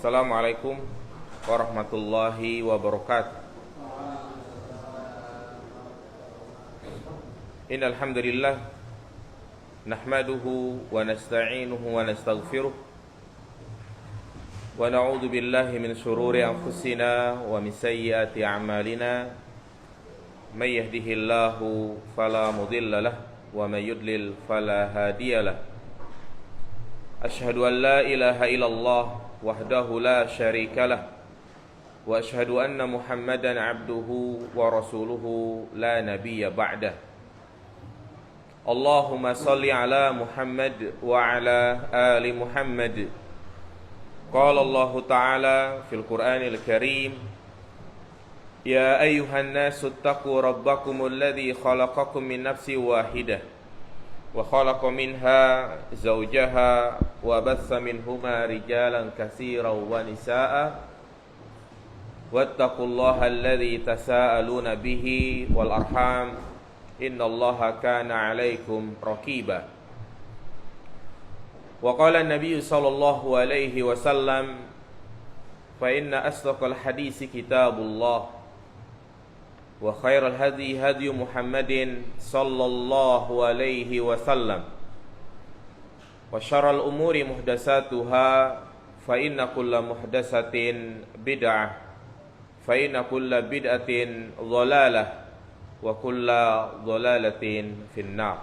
Assalamualaikum warahmatullahi wabarakatuh. Innal hamdalillah nahmaduhu wa nasta'inuhu wa nastaghfiruh wa na'udzu billahi min shururi anfusina wa min sayyiati a'malina. May yahdihillahu fala mudilla lahu wa may yudlil fala hadiya lahu. Asyhadu an la ilaha illallah wahdahu la syarika lah wa asyhadu anna Muhammadan abduhu wa rasuluhu la nabiyya ba'dah. Allahumma salli ala Muhammad wa ala ali Muhammad. Qala Allah ta'ala fil Qur'anil Karim, ya ayyuhan nasu ittaqu rabbakumul ladzi khalaqakum min nafsin wahidah wa khalaqa minha zawjaha wa bassa minhuma rijalan katsiran wa nisaa'a wattaqullaha alladzi tasaaluna bihi wal arham innallaha kana 'alaikum raqiba. Wa qala an-nabiy sallallahu alaihi wasallam, fa inna asdaqal hadisi kitabullah wa khairal hadi hadi Muhammadin sallallahu alaihi wasallam wa syarrul umuri muhdatsatuha fa inna kulla muhdatsatin bid'ah fa inna kulla bid'atin dhalalah wa kulla dhalalatin finnar.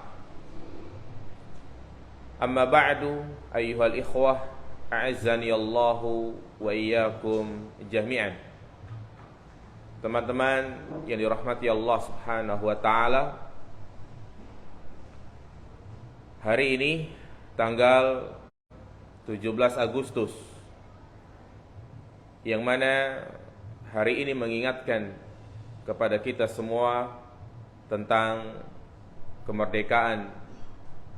Amma ba'du, ayyuhal ikhwah, a'azzani Allahu wa iyyakum jami'an. Teman-teman yang dirahmati Allah Subhanahu wa taala, hari ini tanggal 17 Agustus, yang mana hari ini mengingatkan kepada kita semua tentang kemerdekaan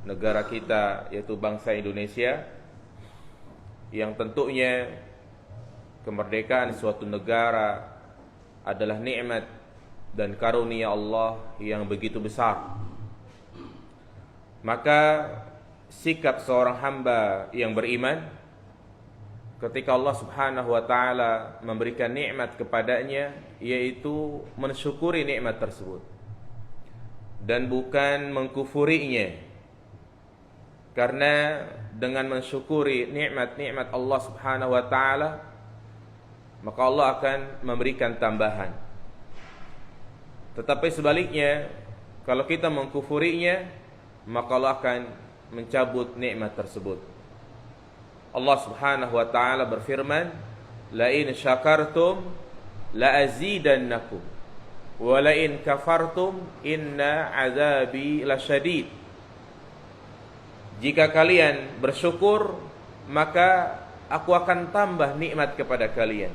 negara kita, yaitu bangsa Indonesia, yang tentunya kemerdekaan suatu negara adalah nikmat dan karunia Allah yang begitu besar. Maka sikap seorang hamba yang beriman ketika Allah Subhanahu wa taala memberikan nikmat kepadanya, yaitu mensyukuri nikmat tersebut dan bukan mengkufurinya. Karena dengan mensyukuri nikmat-nikmat Allah Subhanahu wa taala, maka Allah akan memberikan tambahan. Tetapi sebaliknya, kalau kita mengkufurinya, maka Allah akan mencabut nikmat tersebut. Allah Subhanahu wa taala berfirman, la in syakartum la azidannakum wa la in kafartum inna azabi lasyadid. Jika kalian bersyukur, maka aku akan tambah nikmat kepada kalian.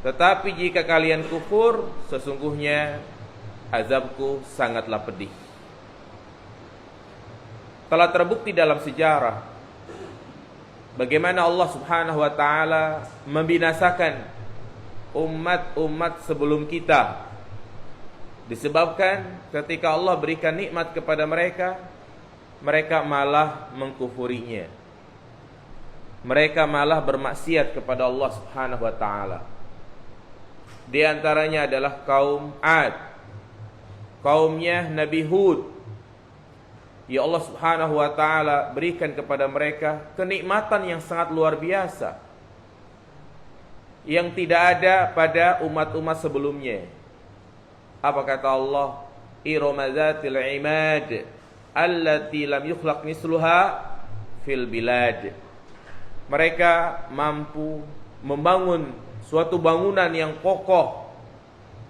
Tetapi jika kalian kufur, sesungguhnya azabku sangatlah pedih. Telah terbukti dalam sejarah bagaimana Allah Subhanahu wa taala membinasakan umat-umat sebelum kita, disebabkan ketika Allah berikan nikmat kepada mereka, mereka malah mengkufurinya. Mereka malah bermaksiat kepada Allah Subhanahu wa taala. Di antaranya adalah kaum Ad, kaumnya Nabi Hud. Ya Allah Subhanahu wa taala berikan kepada mereka kenikmatan yang sangat luar biasa yang tidak ada pada umat-umat sebelumnya. Apa kata Allah? Irama dzatil imad allati lam yukhlaq misluha fil bilad. Mereka mampu membangun suatu bangunan yang kokoh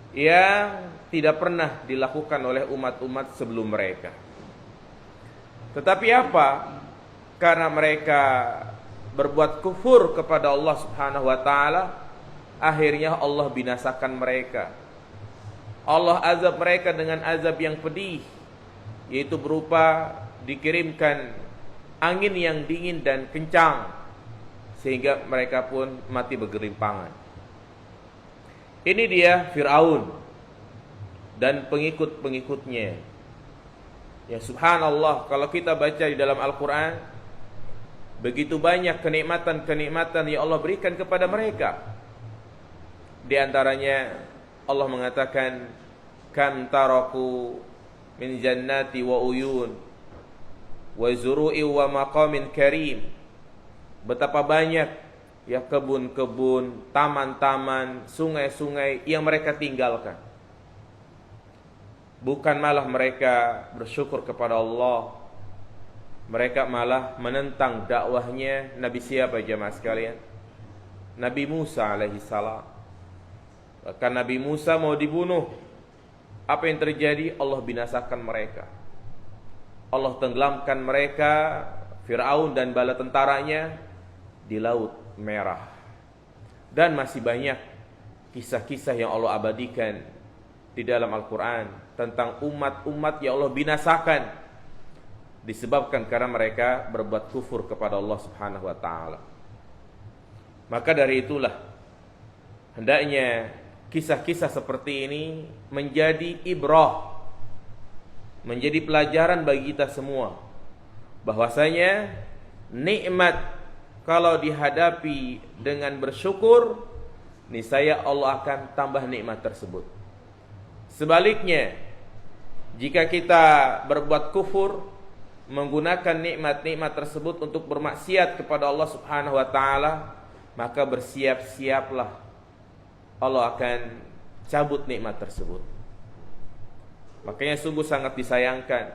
yang tidak pernah dilakukan oleh umat-umat sebelum mereka. Tetapi apa? Karena mereka berbuat kufur kepada Allah Subhanahu wa taala, akhirnya Allah binasakan mereka. Allah azab mereka dengan azab yang pedih, yaitu berupa dikirimkan angin yang dingin dan kencang, sehingga mereka pun mati bergelimpangan. Ini dia Fir'aun dan pengikut-pengikutnya. Ya subhanallah, kalau kita baca di dalam Al-Quran, Begitu banyak kenikmatan-kenikmatan yang Allah berikan kepada mereka. Di antaranya Allah mengatakan, kam taraku min jannati wa uyun wa zuru'i wa maqamin karim. Betapa banyak ya kebun-kebun, taman-taman, sungai-sungai yang mereka tinggalkan. Bukan malah mereka bersyukur kepada Allah, mereka malah menentang dakwahnya Nabi siapa jemaah sekalian? Nabi Musa alaihi salam. Bahkan Nabi Musa mau dibunuh. Apa yang terjadi? Allah binasakan mereka. Allah tenggelamkan mereka, Fir'aun dan bala tentaranya di Laut Merah. Dan masih banyak kisah-kisah yang Allah abadikan di dalam Al-Quran tentang umat-umat yang Allah binasakan disebabkan karena mereka berbuat kufur kepada Allah Subhanahu wa taala. Maka dari itulah hendaknya kisah-kisah seperti ini menjadi ibrah, menjadi pelajaran bagi kita semua, bahwasanya nikmat kalau dihadapi dengan bersyukur, niscaya Allah akan tambah nikmat tersebut. Sebaliknya, jika kita berbuat kufur, menggunakan nikmat-nikmat tersebut untuk bermaksiat kepada Allah Subhanahu wa taala, maka bersiap-siaplah Allah akan cabut nikmat tersebut. Makanya sungguh sangat disayangkan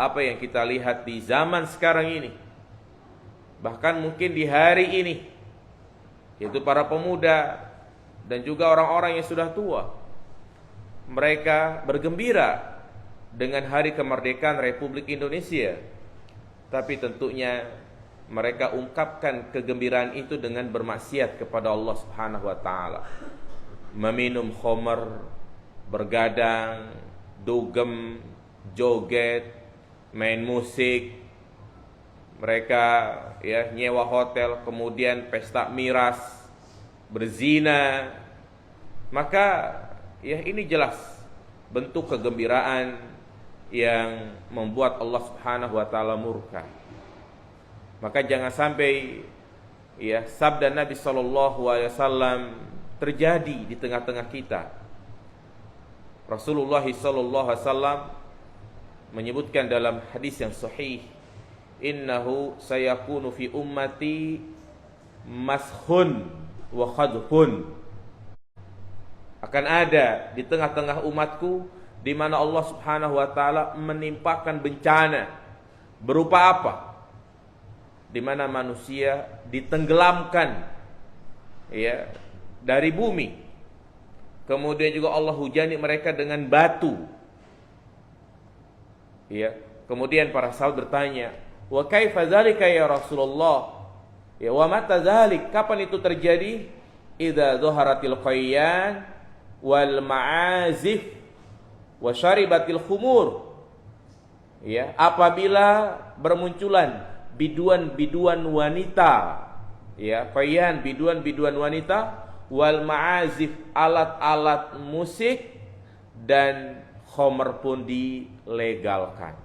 apa yang kita lihat di zaman sekarang ini. Bahkan mungkin di hari ini, yaitu para pemuda dan juga orang-orang yang sudah tua, mereka bergembira dengan hari kemerdekaan Republik Indonesia, tapi tentunya mereka ungkapkan kegembiraan itu dengan bermaksiat kepada Allah Subhanahu wa taala. Meminum khamr, bergadang, dugem, joget, main musik. Mereka ya nyewa hotel, kemudian pesta miras, berzina. Maka ya ini jelas bentuk kegembiraan yang membuat Allah Subhanahu wa taala murka. Maka jangan sampai ya sabda Nabi sallallahu alaihi wasallam terjadi di tengah-tengah kita. Rasulullah sallallahu alaihi wasallam menyebutkan dalam hadis yang sahih, innahu sayakunu fi ummati mashun wa khadhun. Akan ada di tengah-tengah umatku di mana Allah Subhanahu wa taala menimpakan bencana berupa apa? Di mana manusia ditenggelamkan ya dari bumi. Kemudian juga Allah hujani mereka dengan batu. Ya, kemudian para sahabat bertanya, "Wa kaifa dzalika ya Rasulullah?" Ya, wa mata dzalik? Kapan itu terjadi? Idza dhaharatil qayyan wal ma'azif wa syaribatil khumur. Ya, apabila bermunculan biduan-biduan wanita, ya, qayyan biduan-biduan wanita, wal ma'azif alat-alat musik, dan khamr pun dilegalkan.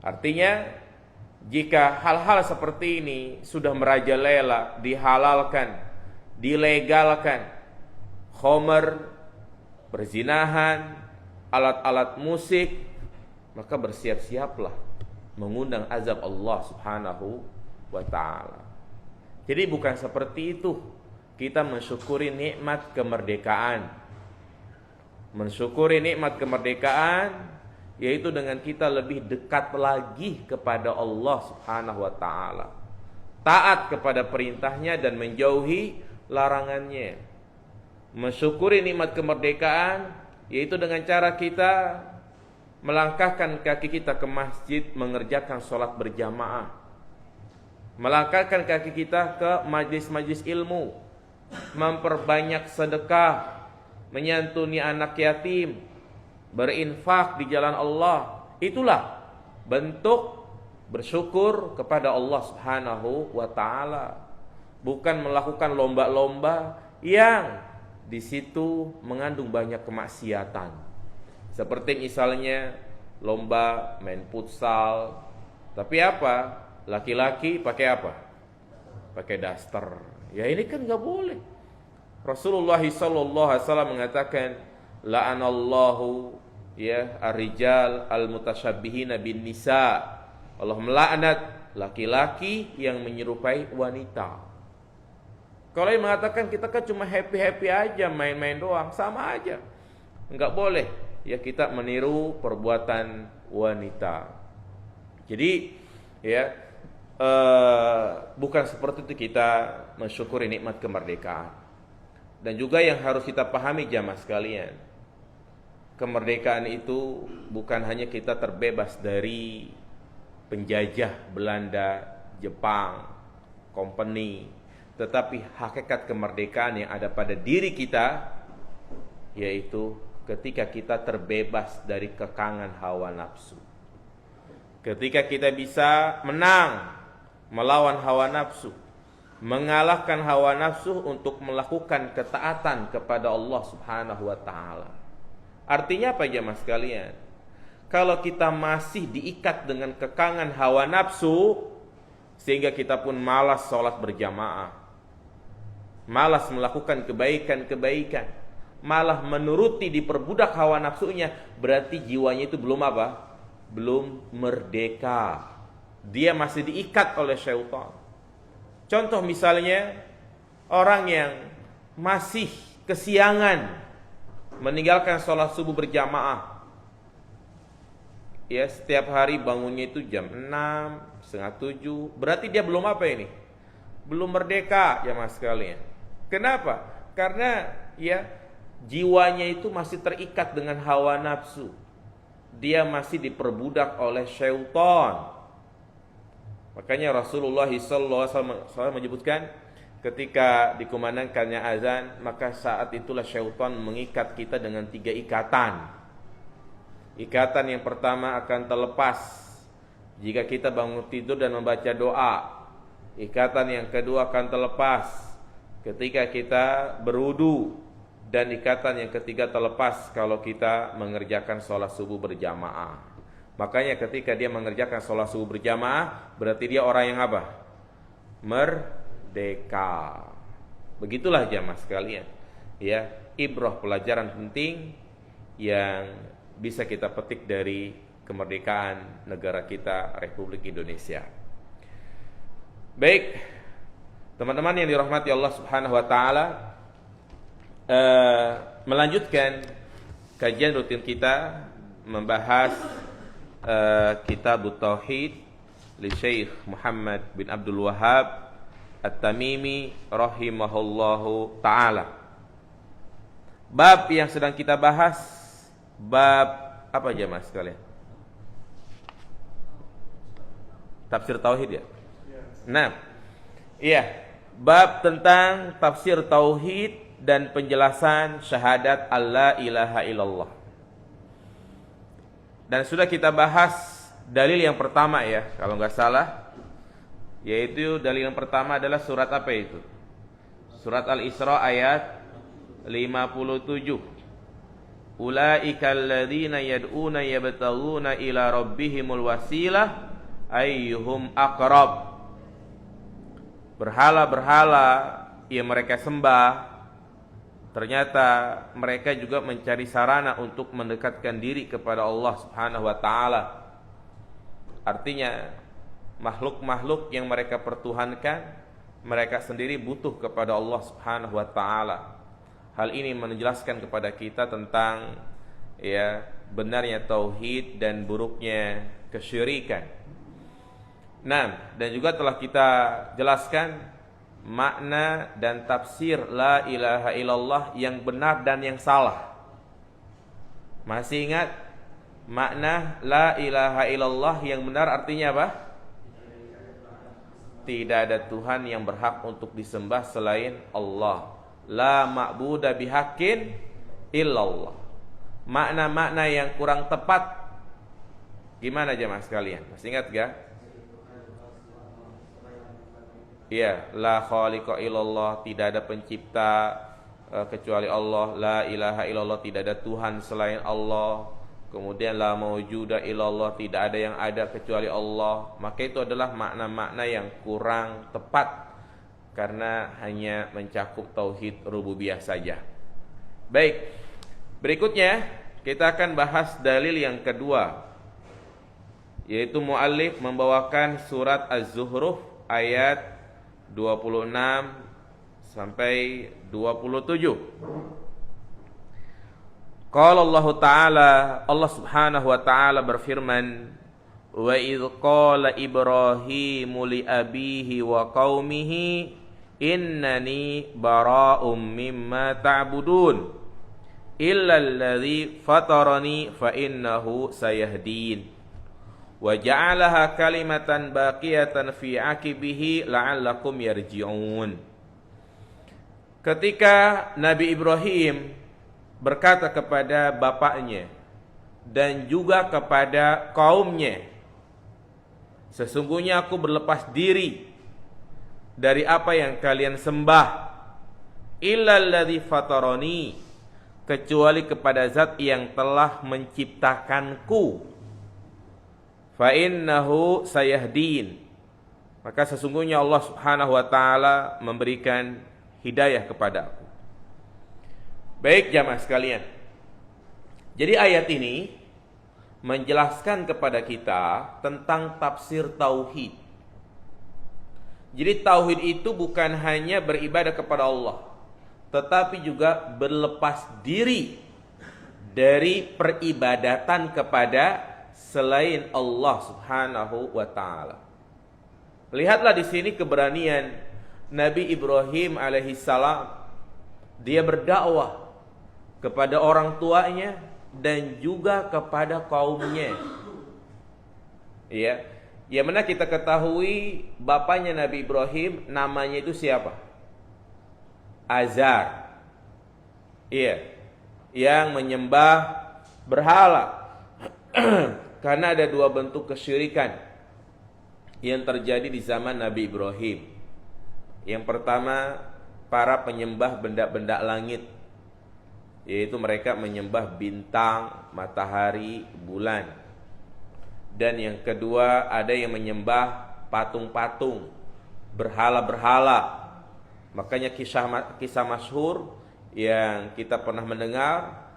Artinya jika hal-hal seperti ini sudah merajalela, dihalalkan, dilegalkan, khamr, perzinahan, alat-alat musik, maka bersiap-siaplah mengundang azab Allah Subhanahu wa ta'ala. Jadi bukan seperti itu kita mensyukuri nikmat kemerdekaan. Mensyukuri nikmat kemerdekaan yaitu dengan kita lebih dekat lagi kepada Allah Subhanahu wa ta'ala, taat kepada perintahnya dan menjauhi larangannya. Mensyukuri nikmat kemerdekaan yaitu dengan cara kita melangkahkan kaki kita ke masjid mengerjakan sholat berjamaah, melangkahkan kaki kita ke majlis-majlis ilmu, memperbanyak sedekah, menyantuni anak yatim, berinfak di jalan Allah. Itulah bentuk bersyukur kepada Allah Subhanahu wa ta'ala. Bukan melakukan lomba-lomba yang di situ mengandung banyak kemaksiatan. Seperti misalnya lomba main futsal, tapi apa? Laki-laki pakai apa? Pakai daster. Ya ini kan nggak boleh. Rasulullah SAW mengatakan, la'anallahu ya ar-rijal al-mutasyabihina bin nisa. Allah melaknat laki-laki yang menyerupai wanita. Kalau yang mengatakan kita kan cuma happy-happy aja, main-main doang, sama aja. Enggak boleh ya kita meniru perbuatan wanita. Jadi ya bukan seperti itu kita mensyukuri nikmat kemerdekaan. Dan juga yang harus kita pahami jamaah sekalian, kemerdekaan itu bukan hanya kita terbebas dari penjajah Belanda, Jepang, company, tetapi hakikat kemerdekaan yang ada pada diri kita, yaitu ketika kita terbebas dari kekangan hawa nafsu. Ketika kita bisa menang melawan hawa nafsu, mengalahkan hawa nafsu untuk melakukan ketaatan kepada Allah Subhanahu wa taala. Artinya apa jemaah sekalian? Kalau kita masih diikat dengan kekangan hawa nafsu sehingga kita pun malas sholat berjamaah, malas melakukan kebaikan-kebaikan, malah menuruti diperbudak hawa nafsunya, berarti jiwanya itu belum apa? Belum merdeka. Dia masih diikat oleh syaitan. Contoh misalnya orang yang masih kesiangan meninggalkan sholat subuh berjamaah. Ya, setiap hari bangunnya itu jam 6, setengah 7. Berarti dia belum apa ini? Belum merdeka ya mas sekalian. Kenapa? Karena ya jiwanya itu masih terikat dengan hawa nafsu. Dia masih diperbudak oleh syaitan. Makanya Rasulullah SAW menyebutkan ketika dikumandangkannya azan, maka saat itulah syaitan mengikat kita dengan 3 ikatan. Ikatan yang pertama akan terlepas jika kita bangun tidur dan membaca doa. Ikatan yang kedua akan terlepas ketika kita berwudu. Dan ikatan yang ketiga terlepas kalau kita mengerjakan sholat subuh berjamaah. Makanya ketika dia mengerjakan sholat subuh berjamaah, berarti dia orang yang apa? Merdeka. Begitulah jamaah sekalian. Ya, ibrah pelajaran penting yang bisa kita petik dari kemerdekaan negara kita Republik Indonesia. Baik, teman-teman yang dirahmati Allah Subhanahu wa taala, melanjutkan kajian rutin kita membahas Kitab Tauhid li Syekh Muhammad bin Abdul Wahhab At-Tamimi rahimahullahu taala. Bab yang sedang kita bahas, bab apa aja mas sekalian? Tafsir tauhid ya? Nah, iya, bab tentang tafsir tauhid dan penjelasan syahadat Allah ilaha illallah. Dan sudah kita bahas dalil yang pertama ya, kalau nggak salah, yaitu dalil yang pertama adalah surat apa itu? Surat Al-Isra ayat 57. Ulaika alladzina yad'una yabtaghuna ila rabbihimul wasilah ayyuhum aqrab. Berhala-berhala yang mereka sembah, ternyata mereka juga mencari sarana untuk mendekatkan diri kepada Allah Subhanahu wa taala. Artinya makhluk-makhluk yang mereka pertuhankan, mereka sendiri butuh kepada Allah Subhanahu wa taala. Hal ini menjelaskan kepada kita tentang ya benarnya tauhid dan buruknya kesyirikan. Nah, dan juga telah kita jelaskan makna dan tafsir la ilaha illallah yang benar dan yang salah. Masih ingat makna la ilaha illallah yang benar artinya apa? Tidak ada Tuhan yang berhak untuk disembah selain Allah. La ma'buda bihaqqin illallah. Makna-makna yang kurang tepat gimana jemaah sekalian? Masih ingat gak? Ya, la khaliqa illallah, tidak ada pencipta kecuali Allah. La ilaha illallah, tidak ada Tuhan selain Allah. kemudian la maujuda illallah, tidak ada yang ada kecuali Allah, maka itu adalah makna-makna yang kurang tepat karena hanya mencakup tauhid rububiyah saja. Baik, berikutnya kita akan bahas dalil yang kedua, yaitu muallif membawakan surat Az-Zukhruf ayat 26 sampai 27. Qala Allah Ta'ala, Allah Subhanahu wa Ta'ala berfirman, wa idh qala Ibrahimu li abihi wa qaumihi innani bara'um mimma ta'budun illa alladhi fatarani fa innahu sayahdin wa ja'alaha kalimatan baqiyatan fi aqibihi la'allakum yarji'un. Ketika Nabi Ibrahim berkata kepada bapaknya dan juga kepada kaumnya, sesungguhnya aku berlepas diri dari apa yang kalian sembah, illal ladzi fatarani, kecuali kepada zat yang telah menciptakanku, fa innahu sayahdin, maka sesungguhnya Allah Subhanahu wa Ta'ala memberikan hidayah kepada aku. Baik jamaah sekalian, jadi ayat ini menjelaskan kepada kita tentang tafsir tauhid. Jadi tauhid itu bukan hanya beribadah kepada Allah, tetapi juga berlepas diri dari peribadatan kepada selain Allah Subhanahu wa Ta'ala. Lihatlah di sini keberanian Nabi Ibrahim alaihissalam. Dia berdakwah kepada orang tuanya dan juga kepada kaumnya. Ya, yang mana kita ketahui bapaknya Nabi Ibrahim namanya itu siapa? Azar. Iya, yang menyembah berhala. Karena ada dua bentuk kesyirikan yang terjadi di zaman Nabi Ibrahim. Yang pertama, para penyembah benda-benda langit, yaitu mereka menyembah bintang, matahari, bulan. Dan yang kedua, ada yang menyembah patung-patung, berhala-berhala. Makanya kisah masyhur yang kita pernah mendengar,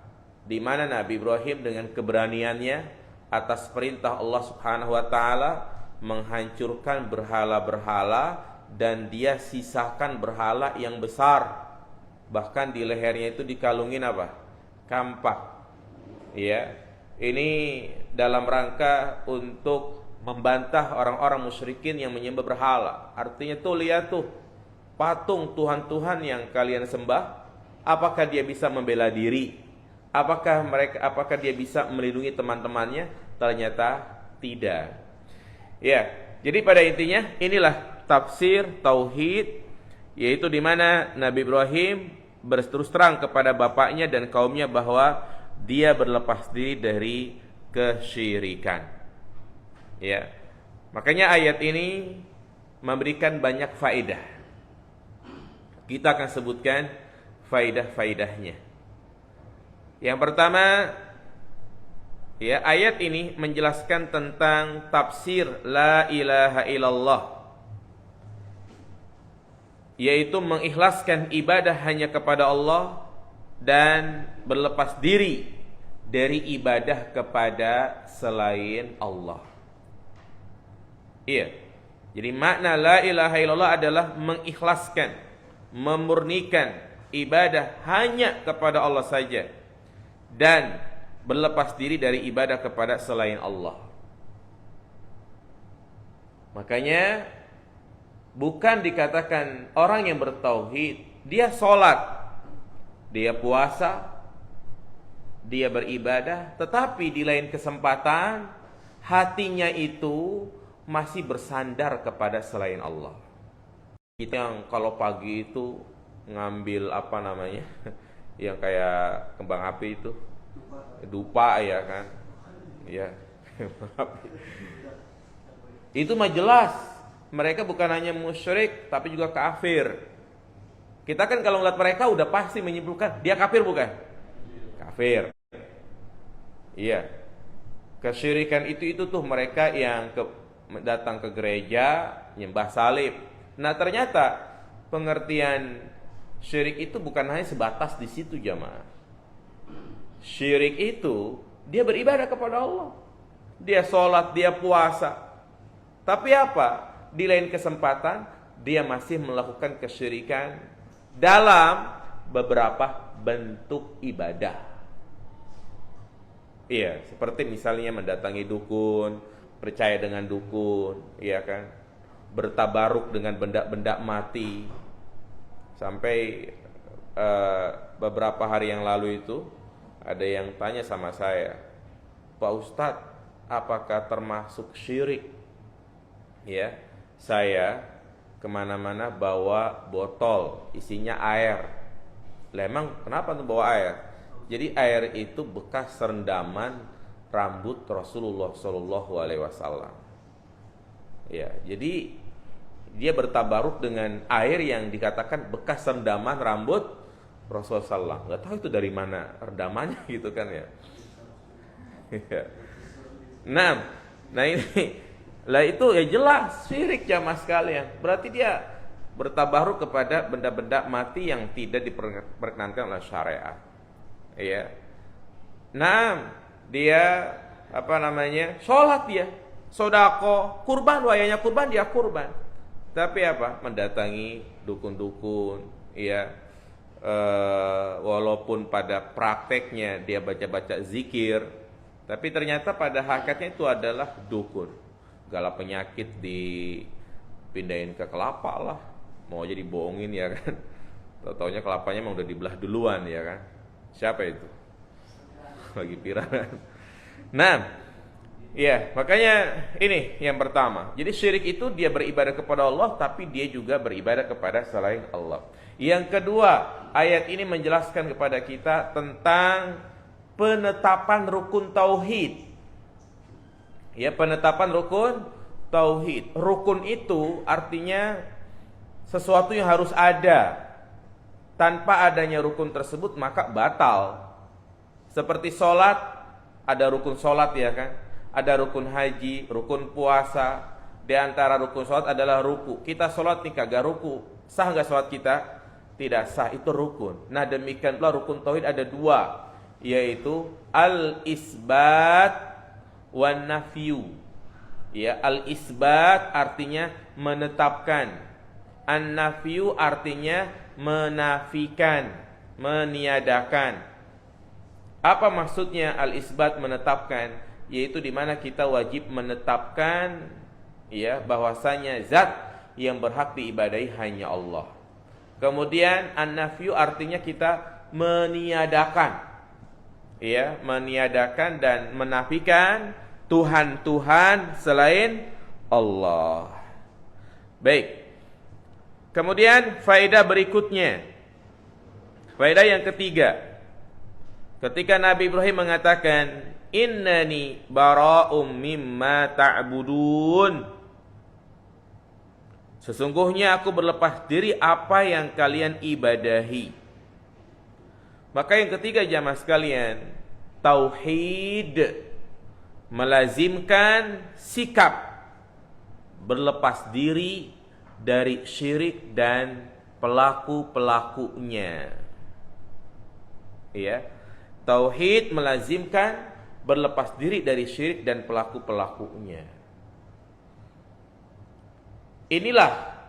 di mana Nabi Ibrahim dengan keberaniannya atas perintah Allah Subhanahu wa Ta'ala menghancurkan berhala-berhala, dan dia sisakan berhala yang besar. Bahkan di lehernya itu dikalungin apa? Kampak. Ya, ini dalam rangka untuk membantah orang-orang musyrikin yang menyembah berhala. Artinya tuh, lihat tuh, patung Tuhan-Tuhan yang kalian sembah, apakah dia bisa membela diri? Apakah dia bisa melindungi teman-temannya? Ternyata tidak. Ya, jadi pada intinya inilah tafsir tauhid, yaitu di mana Nabi Ibrahim berterus terang kepada bapaknya dan kaumnya bahwa dia berlepas diri dari kesyirikan. Ya. Makanya ayat ini memberikan banyak faedah. Kita akan sebutkan faedah-faedahnya. Yang pertama, ya, ayat ini menjelaskan tentang tafsir la ilaha illallah, yaitu mengikhlaskan ibadah hanya kepada Allah dan berlepas diri dari ibadah kepada selain Allah. Iya. Jadi makna la ilaha illallah adalah mengikhlaskan, memurnikan ibadah hanya kepada Allah saja dan berlepas diri dari ibadah kepada selain Allah. Makanya bukan dikatakan orang yang bertauhid, dia sholat, dia puasa, dia beribadah, tetapi di lain kesempatan hatinya itu masih bersandar kepada selain Allah. Kita yang kalau pagi itu ngambil apa namanya, yang kayak kembang api itu, dupa ya kan, ya. Itu mah jelas mereka bukan hanya musyrik tapi juga kafir. Kita kan kalau ngeliat mereka udah pasti menyimpulkan dia kafir bukan? Kafir. Iya. Kesyirikan itu tuh mereka yang datang ke gereja nyembah salib. Nah, ternyata pengertian syirik itu bukan hanya sebatas di situ jamaah. Syirik itu dia beribadah kepada Allah. Dia sholat, dia puasa. Tapi apa? Di lain kesempatan dia masih melakukan kesyirikan dalam beberapa bentuk ibadah. Iya, seperti misalnya mendatangi dukun, percaya dengan dukun, iya kan? Bertabaruk dengan benda-benda mati. Sampai beberapa hari yang lalu itu ada yang tanya sama saya, Pak Ustadz, apakah termasuk syirik? Ya, saya kemana-mana bawa botol isinya air. Lah emang kenapa tuh bawa air? Jadi air itu bekas rendaman rambut Rasulullah Shallallahu Alaihi Wasallam. Ya, jadi dia bertabaruk dengan air yang dikatakan bekas rendaman rambut Rasulullah SAW. Nggak tahu itu dari mana rendamannya gitu kan ya. Nah ini lah itu ya jelas syirik jamaah sekalian. Berarti dia bertabaruk kepada benda-benda mati yang tidak diperkenankan oleh syariat. Ya. Nah, dia sholat dia, sodako, kurban, wayanya kurban dia kurban. Tapi apa? Mendatangi dukun-dukun, ya. Walaupun pada prakteknya dia baca-baca zikir, tapi ternyata pada hakikatnya itu adalah dukun. Segala penyakit dipindahin ke kelapa lah, mau jadi bohongin ya kan. Taunya kelapanya emang udah dibelah duluan ya kan. Siapa itu? Lagi viral. Nah, ya makanya ini yang pertama. Jadi syirik itu dia beribadah kepada Allah, tapi dia juga beribadah kepada selain Allah. Yang kedua, ayat ini menjelaskan kepada kita tentang penetapan rukun tauhid. Ya, penetapan rukun tauhid. Rukun itu artinya sesuatu yang harus ada. Tanpa adanya rukun tersebut maka batal. Seperti sholat, ada rukun sholat ya kan. Ada rukun haji, rukun puasa. Di antara rukun sholat adalah ruku. Kita sholat nih kagak ruku, sah gak sholat kita? Tidak sah, itu rukun. Nah demikian pula rukun tauhid ada dua, yaitu al-isbat wan nafyu. Ya, al-isbat artinya menetapkan. An-nafyu artinya menafikan, meniadakan. Apa maksudnya al-isbat menetapkan? Yaitu di mana kita wajib menetapkan ya bahwasanya zat yang berhak diibadahi hanya Allah. Kemudian an-nafyu artinya kita meniadakan. Ya, meniadakan dan menafikan Tuhan-Tuhan selain Allah. Baik. Kemudian faedah berikutnya, faedah yang ketiga, ketika Nabi Ibrahim mengatakan innani bara'um mimma ta'budun, sesungguhnya aku berlepas diri apa yang kalian ibadahi. Maka yang ketiga jamaah sekalian, tauhid melazimkan sikap berlepas diri dari syirik dan pelaku-pelakunya. Ya. Tauhid melazimkan berlepas diri dari syirik dan pelaku-pelakunya. Inilah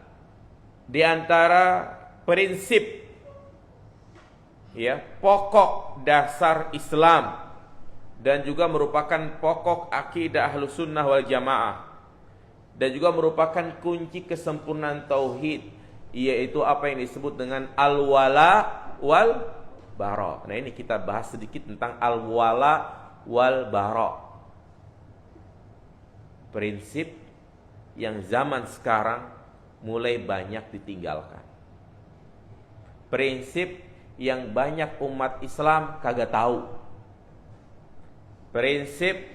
di antara prinsip ya, pokok dasar Islam dan juga merupakan pokok akidah Ahlussunnah wal Jamaah. Dan juga merupakan kunci kesempurnaan tauhid, yaitu apa yang disebut dengan al-wala wal bara. Nah ini kita bahas sedikit tentang al-wala wal bara. Prinsip yang zaman sekarang mulai banyak ditinggalkan. Prinsip yang banyak umat Islam kagak tahu. Prinsip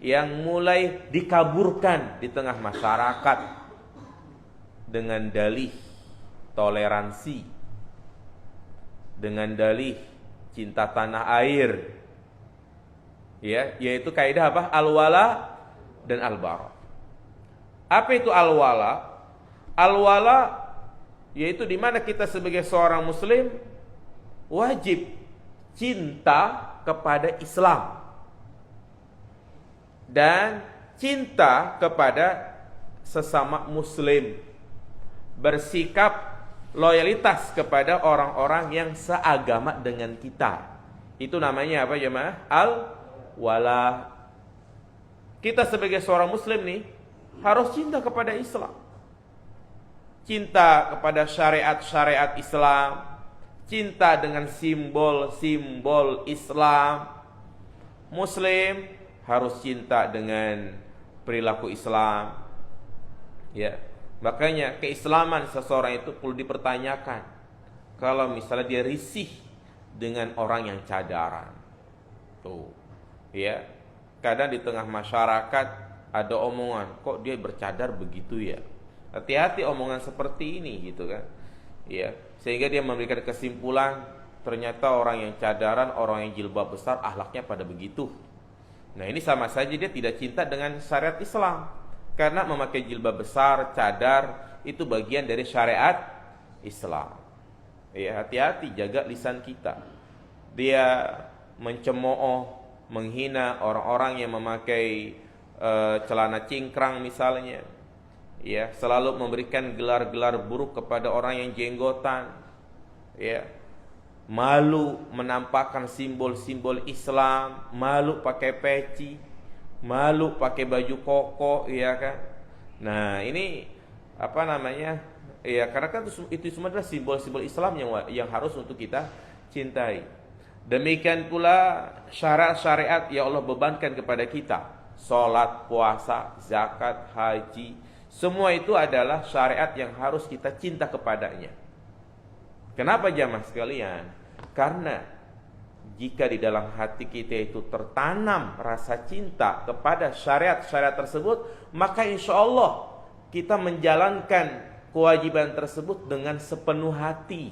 yang mulai dikaburkan di tengah masyarakat dengan dalih toleransi, dengan dalih cinta tanah air, Ya, yaitu kaidah apa? Al-wala dan al-bara. Apa itu al-wala? Al-wala yaitu di mana kita sebagai seorang muslim wajib cinta kepada Islam dan cinta kepada sesama muslim, bersikap loyalitas kepada orang-orang yang seagama dengan kita. Itu namanya apa jemaah? Al-wala. Kita sebagai seorang muslim nih harus cinta kepada Islam, cinta kepada syariat-syariat Islam, cinta dengan simbol-simbol Islam. Muslim harus cinta dengan perilaku Islam. Ya, makanya keislaman seseorang itu perlu dipertanyakan. Kalau misalnya dia risih dengan orang yang cadaran, tuh, ya, kadang di tengah masyarakat ada omongan, kok dia bercadar begitu ya? Hati-hati omongan seperti ini gitu kan. Ya, sehingga dia memberikan kesimpulan ternyata orang yang cadaran, orang yang jilbab besar akhlaknya pada begitu. Nah, ini sama saja dia tidak cinta dengan syariat Islam. Karena memakai jilbab besar, cadar itu bagian dari syariat Islam. Ya, hati-hati jaga lisan kita. Dia mencemooh, menghina orang-orang yang memakai celana cingkrang misalnya. Ya, selalu memberikan gelar-gelar buruk kepada orang yang jenggotan. Ya, malu menampakkan simbol-simbol Islam, malu pakai peci, malu pakai baju koko, ya kan? Nah, ini apa namanya? Ya, karena kan itu semua adalah simbol-simbol Islam yang harus untuk kita cintai. Demikian pula syariat-syariat yang Allah bebankan kepada kita, salat, puasa, zakat, haji, semua itu adalah syariat yang harus kita cinta kepadanya. Kenapa jamaah sekalian? Karena jika di dalam hati kita itu tertanam rasa cinta kepada syariat-syariat tersebut, maka insya Allah kita menjalankan kewajiban tersebut dengan sepenuh hati.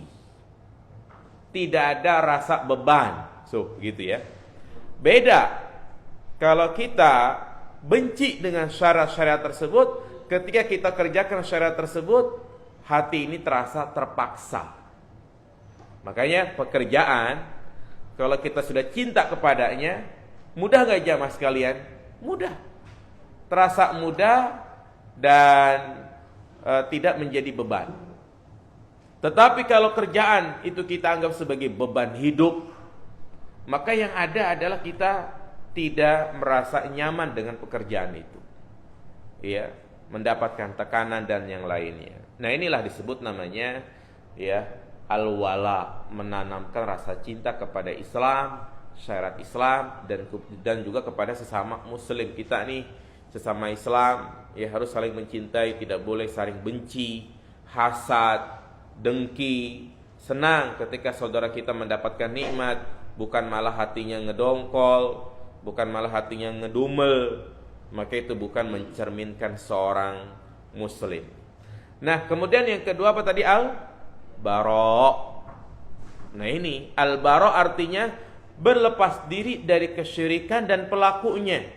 Tidak ada rasa beban. Gitu ya. Beda kalau kita benci dengan syariat-syariat tersebut, ketika kita kerjakan syariat tersebut, hati ini terasa terpaksa. Makanya pekerjaan, kalau kita sudah cinta kepadanya, mudah gak jamaah sekalian? Mudah. Terasa mudah dan tidak menjadi beban. Tetapi kalau kerjaan itu kita anggap sebagai beban hidup, maka yang ada adalah kita tidak merasa nyaman dengan pekerjaan itu. Ya, mendapatkan tekanan dan yang lainnya. Nah, inilah disebut namanya ya al-wala, menanamkan rasa cinta kepada Islam, syariat Islam dan juga kepada sesama muslim. Kita nih sesama Islam ya harus saling mencintai, tidak boleh saling benci, hasad, dengki. Senang ketika saudara kita mendapatkan nikmat, bukan malah hatinya ngedongkol, bukan malah hatinya ngedumel. Maka itu bukan mencerminkan seorang muslim. Nah, kemudian yang kedua apa tadi? Al-bara. Nah, ini al-bara artinya berlepas diri dari kesyirikan dan pelakunya.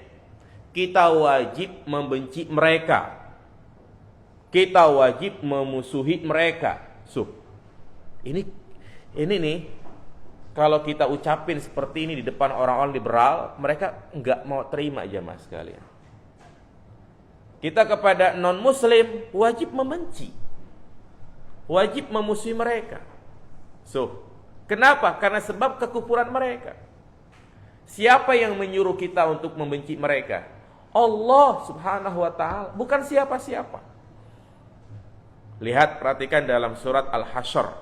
Kita wajib membenci mereka. Kita wajib memusuhi mereka. Ini nih, kalau kita ucapin seperti ini di depan orang-orang liberal, mereka enggak mau terima jamaah sekalian. Kita kepada non-muslim wajib membenci, wajib memusuhi mereka. Kenapa? Karena sebab kekufuran mereka. Siapa yang menyuruh kita untuk membenci mereka? Allah subhanahu wa ta'ala, bukan siapa-siapa. Lihat, perhatikan dalam surat Al-Hasyr.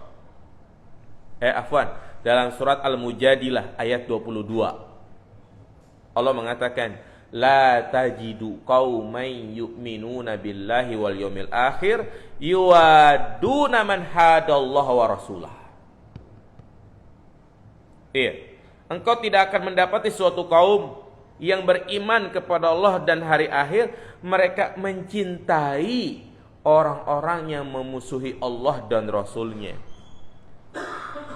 Dalam surat Al-Mujadilah ayat 22. Allah mengatakan, la tajidu qauman yu'minuna billahi wal yawmil akhir yuwaduna man hadallaha wa rasulah. Engkau tidak akan mendapati suatu kaum yang beriman kepada Allah dan hari akhir, mereka mencintai orang-orang yang memusuhi Allah dan Rasulnya.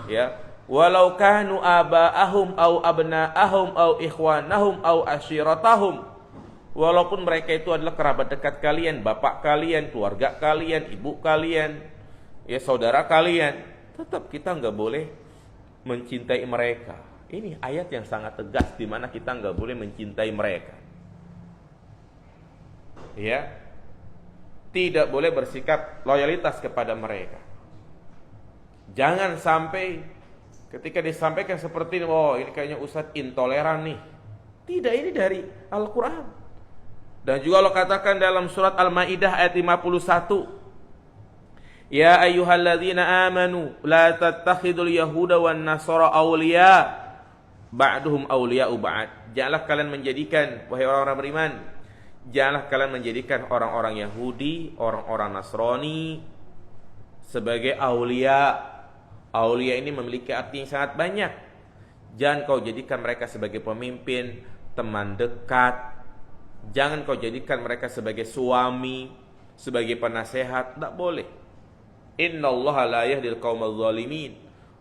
Ya, walau kanu aba'ahum au abna'ahum au ikhwanahum au ashiratahum, walaupun mereka itu adalah kerabat dekat kalian, bapak kalian, keluarga kalian, ibu kalian, ya saudara kalian, tetap kita nggak boleh mencintai mereka. Ini ayat yang sangat tegas di mana kita nggak boleh mencintai mereka. Ya, tidak boleh bersikap loyalitas kepada mereka. Jangan sampai ketika disampaikan seperti ini, oh ini kayaknya Ustadz intoleran nih. Tidak, ini dari Al-Quran. Dan juga Allah katakan dalam surat Al-Maidah ayat 51, ya ayyuhalladzina amanu la tattakhidul yahuda wan nasara awliya ba'duhum awliya'u ba'd. Janganlah kalian menjadikan, wahai orang-orang beriman, janganlah kalian menjadikan orang-orang Yahudi, orang-orang Nasrani sebagai aulia. Aulia ini memiliki arti yang sangat banyak. Jangan kau jadikan mereka sebagai pemimpin, teman dekat. Jangan kau jadikan mereka sebagai suami, sebagai penasehat. Tak boleh. Innallaha la yahdil qaumadz zalimin.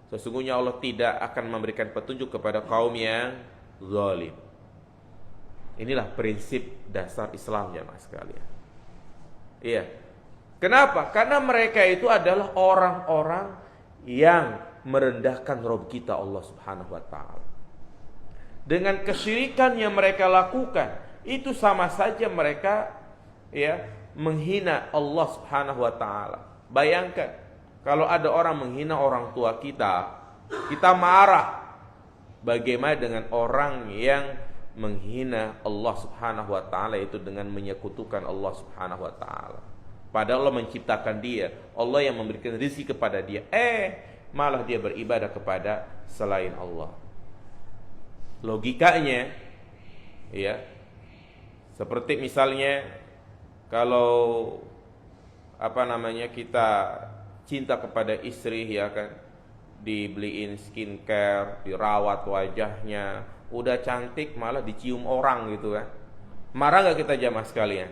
Sesungguhnya Allah tidak akan memberikan petunjuk kepada kaum yang zalim. Inilah prinsip dasar Islam, jemaah sekalian. Iya. Kenapa? Karena mereka itu adalah orang-orang yang merendahkan Rabb kita Allah Subhanahu wa taala. Dengan kesyirikan yang mereka lakukan, itu sama saja mereka ya menghina Allah Subhanahu wa taala. Bayangkan kalau ada orang menghina orang tua kita, kita marah. Bagaimana dengan orang yang menghina Allah Subhanahu wa taala, itu dengan menyekutukan Allah Subhanahu wa taala. Padahal Allah menciptakan dia, Allah yang memberikan rezeki kepada dia, malah dia beribadah kepada selain Allah. Logikanya ya seperti misalnya kalau kita cinta kepada istri, ya kan, dibeliin skincare, dirawat wajahnya, udah cantik malah dicium orang gitu kan. Marah gak kita jamaah sekalian?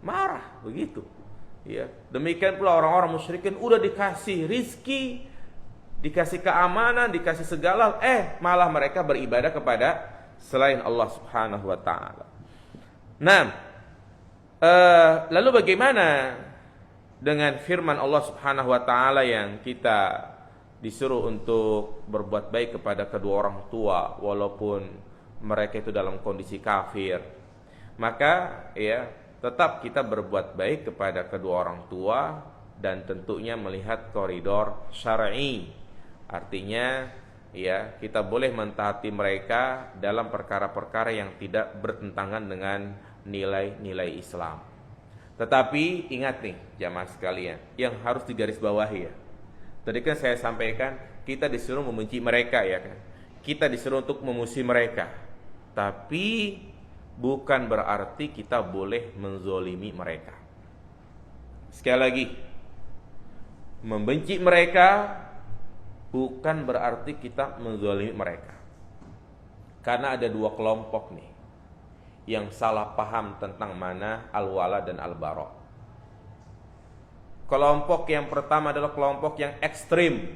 Marah, begitu. Ya, demikian pula orang-orang musyrikin udah dikasih rizki, dikasih keamanan, dikasih segala, malah mereka beribadah kepada selain Allah Subhanahu wa taala. Nah, lalu bagaimana dengan firman Allah Subhanahu wa taala yang kita disuruh untuk berbuat baik kepada kedua orang tua walaupun mereka itu dalam kondisi kafir? Maka ya tetap kita berbuat baik kepada kedua orang tua dan tentunya melihat koridor syar'i. Artinya ya kita boleh mentaati mereka dalam perkara-perkara yang tidak bertentangan dengan nilai-nilai Islam. Tetapi ingat nih jamaah sekalian, yang harus digarisbawahi ya. Tadi kan saya sampaikan kita disuruh membenci mereka, ya kan. Kita disuruh untuk memusuhi mereka. Tapi bukan berarti kita boleh menzolimi mereka. Sekali lagi, membenci mereka bukan berarti kita menzolimi mereka. Karena ada dua kelompok nih yang salah paham tentang mana al-wala dan al-bara. Kelompok yang pertama adalah kelompok yang ekstrim,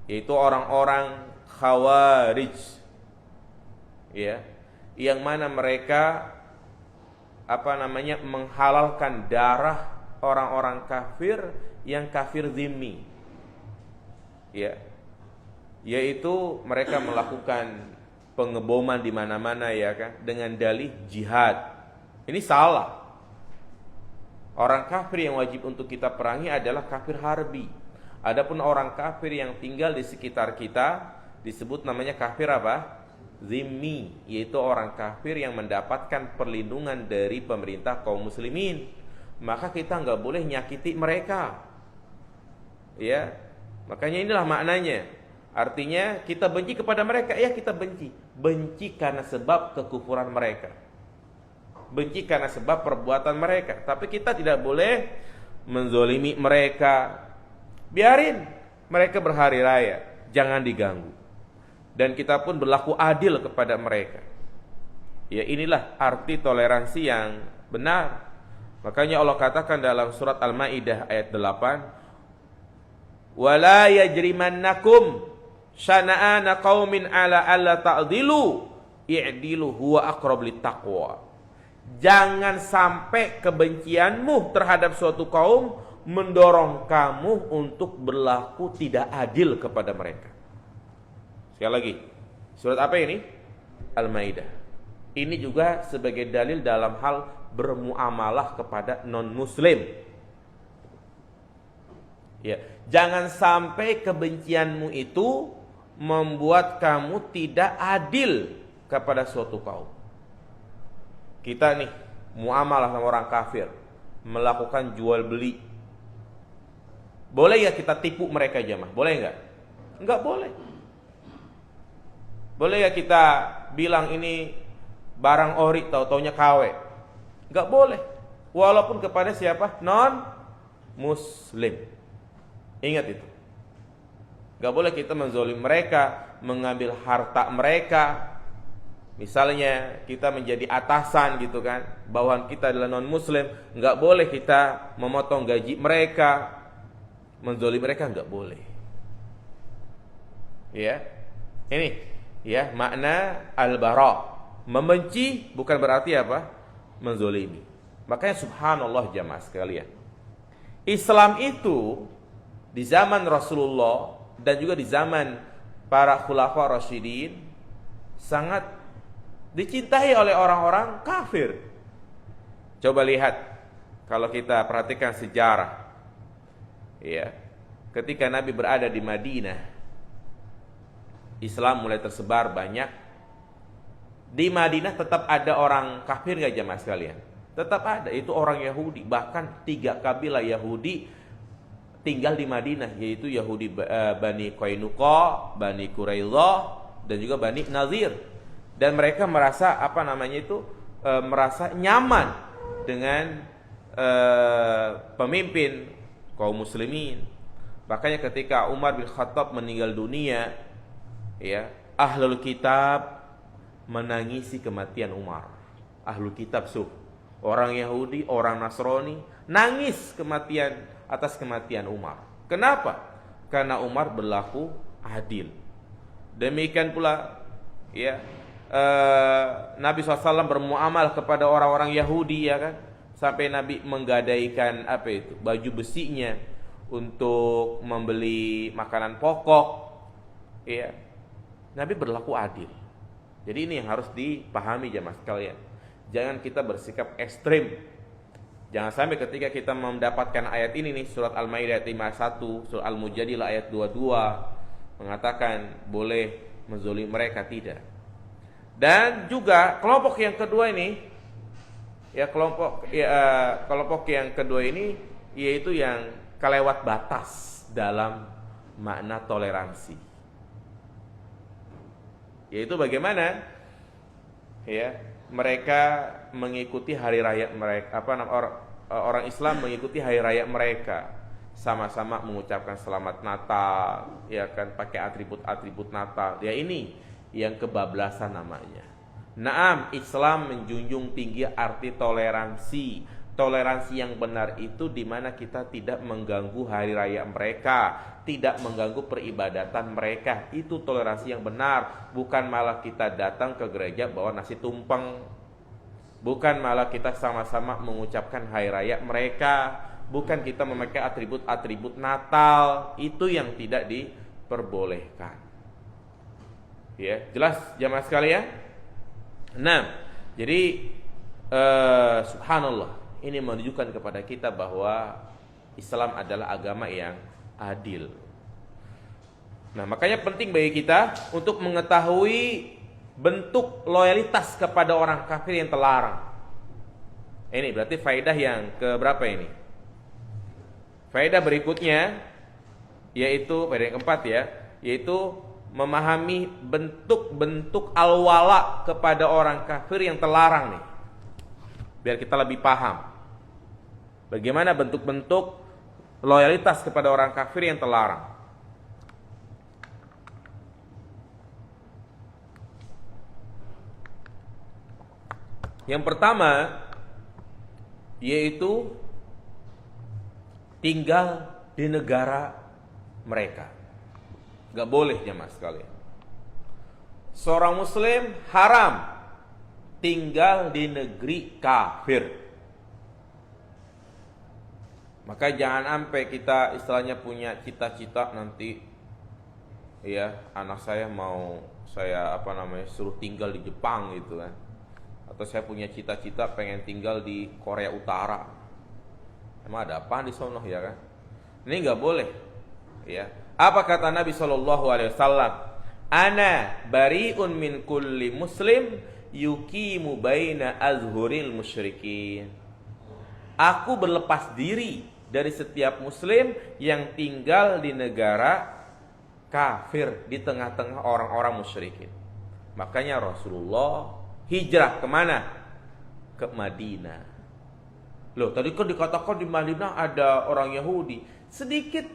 yaitu orang-orang Khawarij, ya, yang mana mereka menghalalkan darah orang-orang kafir yang kafir zimmi, ya, yaitu mereka melakukan pengeboman di mana-mana, ya kan, dengan dalih jihad. Ini salah. Orang kafir yang wajib untuk kita perangi adalah kafir harbi. Adapun orang kafir yang tinggal di sekitar kita disebut namanya kafir apa? Zimmi, yaitu orang kafir yang mendapatkan perlindungan dari pemerintah kaum muslimin. Maka kita nggak boleh nyakiti mereka, ya. Makanya inilah maknanya. Artinya kita benci kepada mereka, ya kita benci karena sebab kekufuran mereka, benci karena sebab perbuatan mereka. Tapi kita tidak boleh menzolimi mereka. Biarin mereka berhari raya, jangan diganggu. Dan kita pun berlaku adil kepada mereka. Ya, inilah arti toleransi yang benar. Makanya Allah katakan dalam surat Al-Maidah ayat 8, "Wala yajrimannakum syana'ana qaumin ala alla ta'dilu i'dilu huwa aqrab littaqwa. Jangan sampai kebencianmu terhadap suatu kaum mendorong kamu untuk berlaku tidak adil kepada mereka. Sekali lagi, surat apa ini? Al-Maidah. Ini juga sebagai dalil dalam hal bermuamalah kepada non-muslim. Ya, jangan sampai kebencianmu itu membuat kamu tidak adil kepada suatu kaum. Kita nih muamalah sama orang kafir, melakukan jual beli. Boleh ya kita tipu mereka jemaah? Boleh enggak? Enggak boleh. Boleh ya kita bilang ini barang ori, tahu-taunya KW? Enggak boleh. Walaupun kepada siapa? Non muslim. Ingat itu. Enggak boleh kita menzolim mereka, mengambil harta mereka. Misalnya kita menjadi atasan gitu kan, bawahan kita adalah non muslim, enggak boleh kita memotong gaji mereka, menzolim mereka, enggak boleh. Ya. Ini ya makna al-bara. Membenci bukan berarti apa? Menzolimi. Makanya subhanallah jamaah sekalian. Islam itu di zaman Rasulullah dan juga di zaman para khulafa rasyidin sangat dicintai oleh orang-orang kafir. Coba lihat kalau kita perhatikan sejarah. Ya. Ketika Nabi berada di Madinah, Islam mulai tersebar banyak. Di Madinah tetap ada orang kafir enggak jemaah sekalian? Tetap ada, itu orang Yahudi. Bahkan 3 kabilah Yahudi tinggal di Madinah, yaitu Yahudi Bani Qainuqa, Bani Quraidah, dan juga Bani Nazir. Dan mereka merasa merasa nyaman dengan pemimpin kaum muslimin. Makanya ketika Umar bin Khattab meninggal dunia, ya, ahlul kitab menangisi kematian Umar. Ahlul kitab orang Yahudi, orang Nasrani nangis atas kematian Umar. Kenapa? Karena Umar berlaku adil. Demikian pula ya Nabi SAW bermuamal kepada orang-orang Yahudi, ya kan, sampai Nabi menggadaikan baju besinya untuk membeli makanan pokok. Ya, Nabi berlaku adil. Jadi ini yang harus dipahami jemaah sekalian. Jangan kita bersikap ekstrim. Jangan sampai ketika kita mendapatkan ayat ini nih, surat Al-Maidah ayat 51, surat Al-Mujadilah ayat 22 mengatakan boleh menzolim mereka, tidak. Dan juga kelompok yang kedua ini, kelompok yang kedua ini yaitu yang kelewat batas dalam makna toleransi. Yaitu bagaimana? Ya, mereka mengikuti hari raya mereka, orang Islam mengikuti hari raya mereka, sama-sama mengucapkan selamat Natal, ya kan, pakai atribut-atribut Natal. Ya ini yang kebablasan namanya. Naam, Islam menjunjung tinggi arti toleransi. Toleransi yang benar itu di mana kita tidak mengganggu hari raya mereka, tidak mengganggu peribadatan mereka. Itu toleransi yang benar, bukan malah kita datang ke gereja bawa nasi tumpeng, bukan malah kita sama-sama mengucapkan hari raya mereka, bukan kita memakai atribut-atribut Natal. Itu yang tidak diperbolehkan. Ya, jelas jamaah sekalian? Nah, jadi subhanallah, ini menunjukkan kepada kita bahwa Islam adalah agama yang adil. Nah, makanya penting bagi kita untuk mengetahui bentuk loyalitas kepada orang kafir yang terlarang. Ini berarti faedah yang keberapa ini? Faedah berikutnya yaitu faedah yang keempat ya, yaitu memahami bentuk-bentuk al-wala kepada orang kafir yang terlarang nih. Biar kita lebih paham bagaimana bentuk-bentuk loyalitas kepada orang kafir yang terlarang. Yang pertama yaitu tinggal di negara mereka. Gak boleh jemaah sekalian. Seorang muslim haram tinggal di negeri kafir. Maka jangan sampai kita istilahnya punya cita-cita nanti, ya anak saya mau saya suruh tinggal di Jepang gitu kan, atau saya punya cita-cita pengen tinggal di Korea Utara. Emang ada apa di sono ya kan? Ini nggak boleh. Ya, apa kata Nabi SAW? Ana bariun min kulli muslim yukimu baina azhuril musyrikin. Aku berlepas diri dari setiap muslim yang tinggal di negara kafir, di tengah-tengah orang-orang musyrikin. Makanya Rasulullah hijrah kemana? Ke Madinah. Loh, tadi kan dikatakan di Madinah ada orang Yahudi. Sedikit,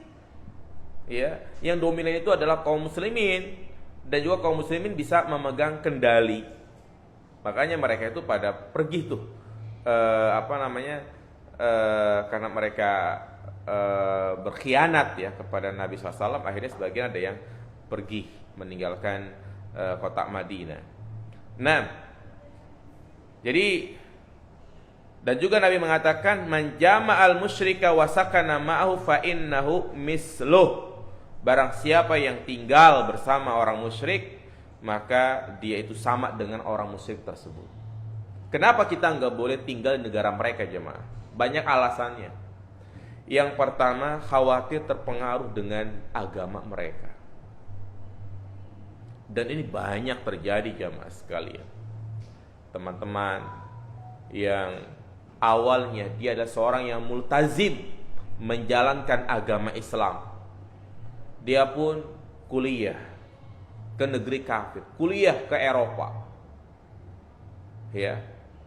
ya, yang dominan itu adalah kaum muslimin, dan juga kaum muslimin bisa memegang kendali. Makanya mereka itu pada pergi tuh, karena mereka berkhianat ya kepada Nabi SAW. Akhirnya sebagian ada yang pergi meninggalkan kota Madinah. Nah, jadi dan juga Nabi mengatakan man jama'al musyrika wa sakana ma'ahu fa innahu misluh. Barang siapa yang tinggal bersama orang musyrik, maka dia itu sama dengan orang musyrik tersebut. Kenapa kita nggak boleh tinggal di negara mereka jemaah? Banyak alasannya. Yang pertama, khawatir terpengaruh dengan agama mereka. Dan ini banyak terjadi jemaah sekalian. Teman-teman yang awalnya dia adalah seorang yang multazim menjalankan agama Islam, dia pun kuliah ke negeri kafir, kuliah ke Eropa, ya,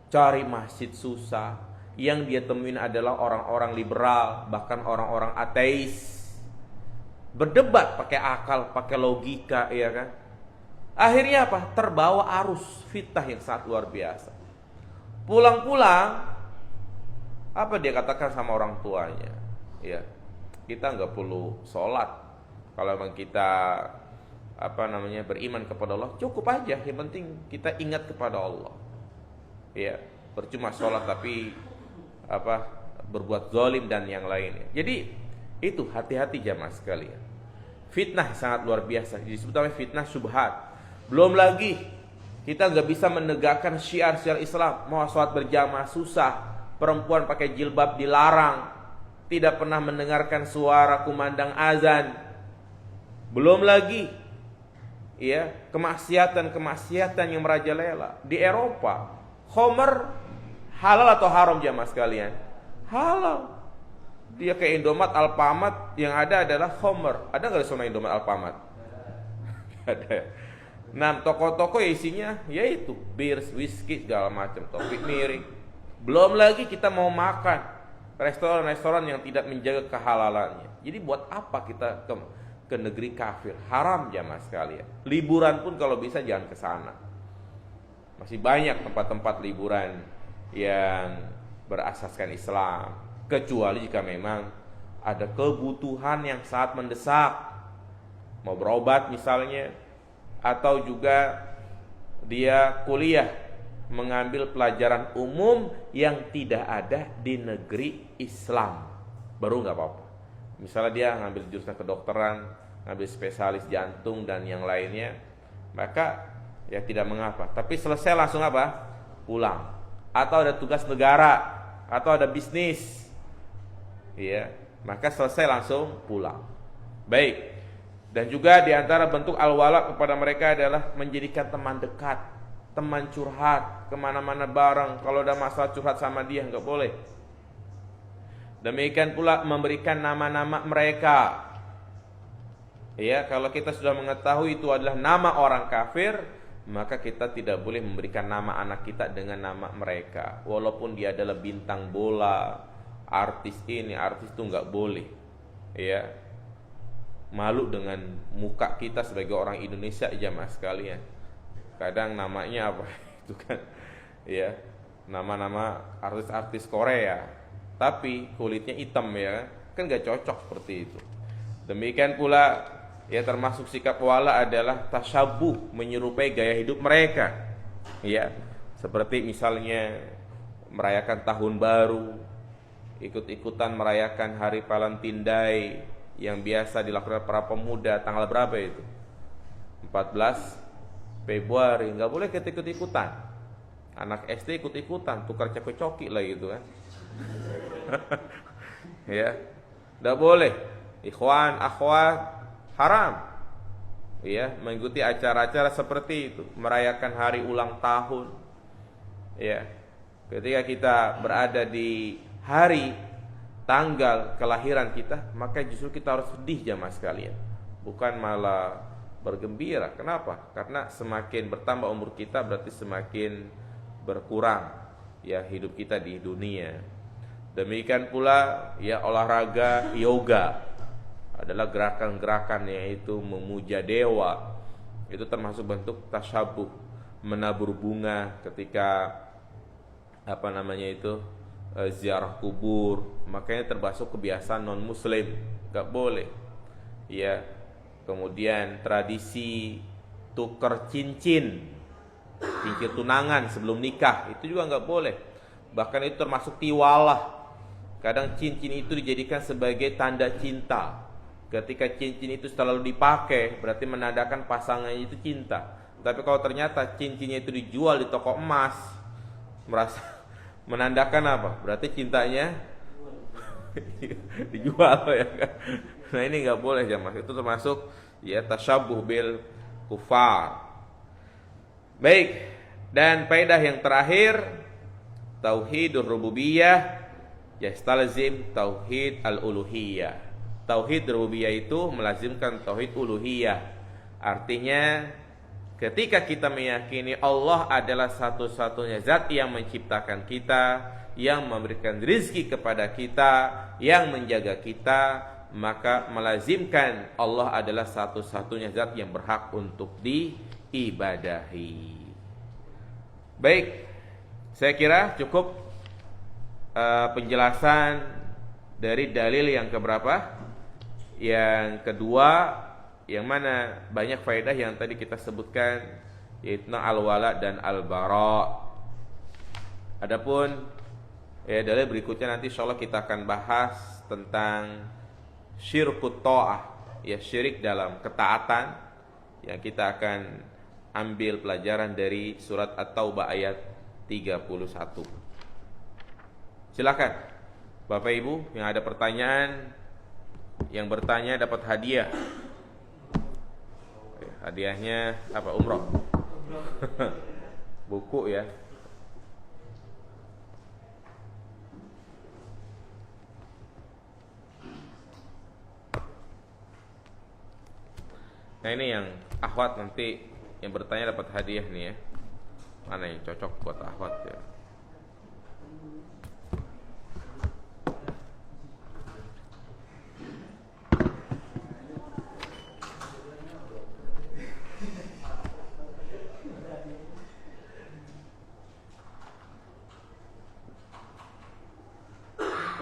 cari masjid susah. Yang dia temuin adalah orang-orang liberal, bahkan orang-orang ateis, berdebat pakai akal, pakai logika, ya kan. Akhirnya apa? Terbawa arus fitnah yang sangat luar biasa. Pulang-pulang, apa dia katakan sama orang tuanya? Ya, kita nggak perlu sholat. Kalau memang kita beriman kepada Allah, cukup aja. Yang penting kita ingat kepada Allah. Ya, percuma sholat tapi berbuat zalim dan yang lainnya. Jadi itu hati-hati jamaah sekalian. Fitnah sangat luar biasa. Disebut namanya fitnah syubhat. Belum lagi kita nggak bisa menegakkan syiar-syiar Islam. Mau sholat berjamaah susah, perempuan pakai jilbab dilarang, tidak pernah mendengarkan suara kumandang azan. Belum lagi, ya, kemaksiatan yang merajalela di Eropa. Khamr halal atau haram jamaah sekalian? Halal. Dia ke Indomaret, Alfamart, yang ada adalah khamr. Ada nggak di sana Indomaret, Alfamart? Ada. Nah, toko-toko isinya yaitu bir, whisky, segala macam, topi miring. Belum lagi kita mau makan restoran-restoran yang tidak menjaga kehalalannya. Jadi buat apa kita ke negeri kafir? Haram jamaah sekalian. Liburan pun kalau bisa jangan ke sana. Masih banyak tempat-tempat liburan yang berasaskan Islam, kecuali jika memang ada kebutuhan yang sangat mendesak, mau berobat misalnya, atau juga dia kuliah mengambil pelajaran umum yang tidak ada di negeri Islam, baru nggak apa-apa. Misalnya dia ngambil jurusan kedokteran, ngambil spesialis jantung dan yang lainnya, maka ya tidak mengapa. Tapi selesai langsung apa? Pulang. Atau ada tugas negara, atau ada bisnis, ya, maka selesai langsung pulang. Baik. Dan juga diantara bentuk al-wala kepada mereka adalah menjadikan teman dekat, teman curhat, kemana-mana bareng. Kalau ada masalah curhat sama dia, nggak boleh. Demikian pula memberikan nama-nama mereka. Ya, kalau kita sudah mengetahui itu adalah nama orang kafir, maka kita tidak boleh memberikan nama anak kita dengan nama mereka. Walaupun dia adalah bintang bola, artis ini, artis itu nggak boleh. Ya, malu dengan muka kita sebagai orang Indonesia jamaah sekalian. Kadang namanya apa itu kan, ya, nama-nama artis-artis Korea, tapi kulitnya hitam, ya kan nggak cocok seperti itu. Demikian pula Ya, termasuk sikap wala adalah tasyabuh, menyerupai gaya hidup mereka. Ya, seperti misalnya merayakan tahun baru, ikut-ikutan merayakan hari Valentine Day yang biasa dilakukan para pemuda tanggal berapa itu? 14 Februari. Nggak boleh kita ikut-ikutan. Anak SD ikut-ikutan, tukar cekok-coki lah gitu kan. Ya, nggak boleh. Ikhwan, akhwat, haram. Ya, mengikuti acara-acara seperti itu, merayakan hari ulang tahun. Ya, ketika kita berada di hari tanggal kelahiran kita, maka justru kita harus sedih jamaah sekalian, bukan malah bergembira. Kenapa? Karena semakin bertambah umur kita berarti semakin berkurang ya hidup kita di dunia. Demikian pula ya olahraga yoga adalah gerakan-gerakan yaitu memuja dewa. Itu termasuk bentuk tasyabuh, menabur bunga ketika ziarah kubur. Makanya termasuk kebiasaan non muslim, gak boleh. Ya, kemudian tradisi tukar cincin tunangan sebelum nikah itu juga gak boleh. Bahkan itu termasuk tiwalah. Kadang cincin itu dijadikan sebagai tanda cinta. Ketika cincin itu selalu dipakai, berarti menandakan pasangannya itu cinta. Tapi kalau ternyata cincinnya itu dijual di toko emas, merasa menandakan apa? Berarti cintanya dijual ya kan? Nah ini nggak boleh jamaah. Itu termasuk ya tasyabuh bil kufar. Baik, dan faedah yang terakhir, tauhidur rububiyah yastalzim tauhid al-uluhiyah. Tauhid rububiyah itu melazimkan tauhid uluhiyah. Artinya ketika kita meyakini Allah adalah satu-satunya zat yang menciptakan kita, yang memberikan rizki kepada kita, yang menjaga kita, maka melazimkan Allah adalah satu-satunya zat yang berhak untuk diibadahi. Baik, saya kira cukup penjelasan dari dalil yang keberapa? Yang kedua, yang mana banyak faedah yang tadi kita sebutkan, yaitu al-wala dan al-bara. Adapun dalil berikutnya nanti insyaallah kita akan bahas tentang syirkut ta'ah, ya syirik dalam ketaatan, yang kita akan ambil pelajaran dari surat At-Taubah ayat 31. Silakan Bapak Ibu yang ada pertanyaan, yang bertanya dapat hadiah. Hadiahnya apa? Umroh. Buku ya. Nah ini yang akhwat nanti yang bertanya dapat hadiah nih ya. Mana yang cocok buat akhwat ya?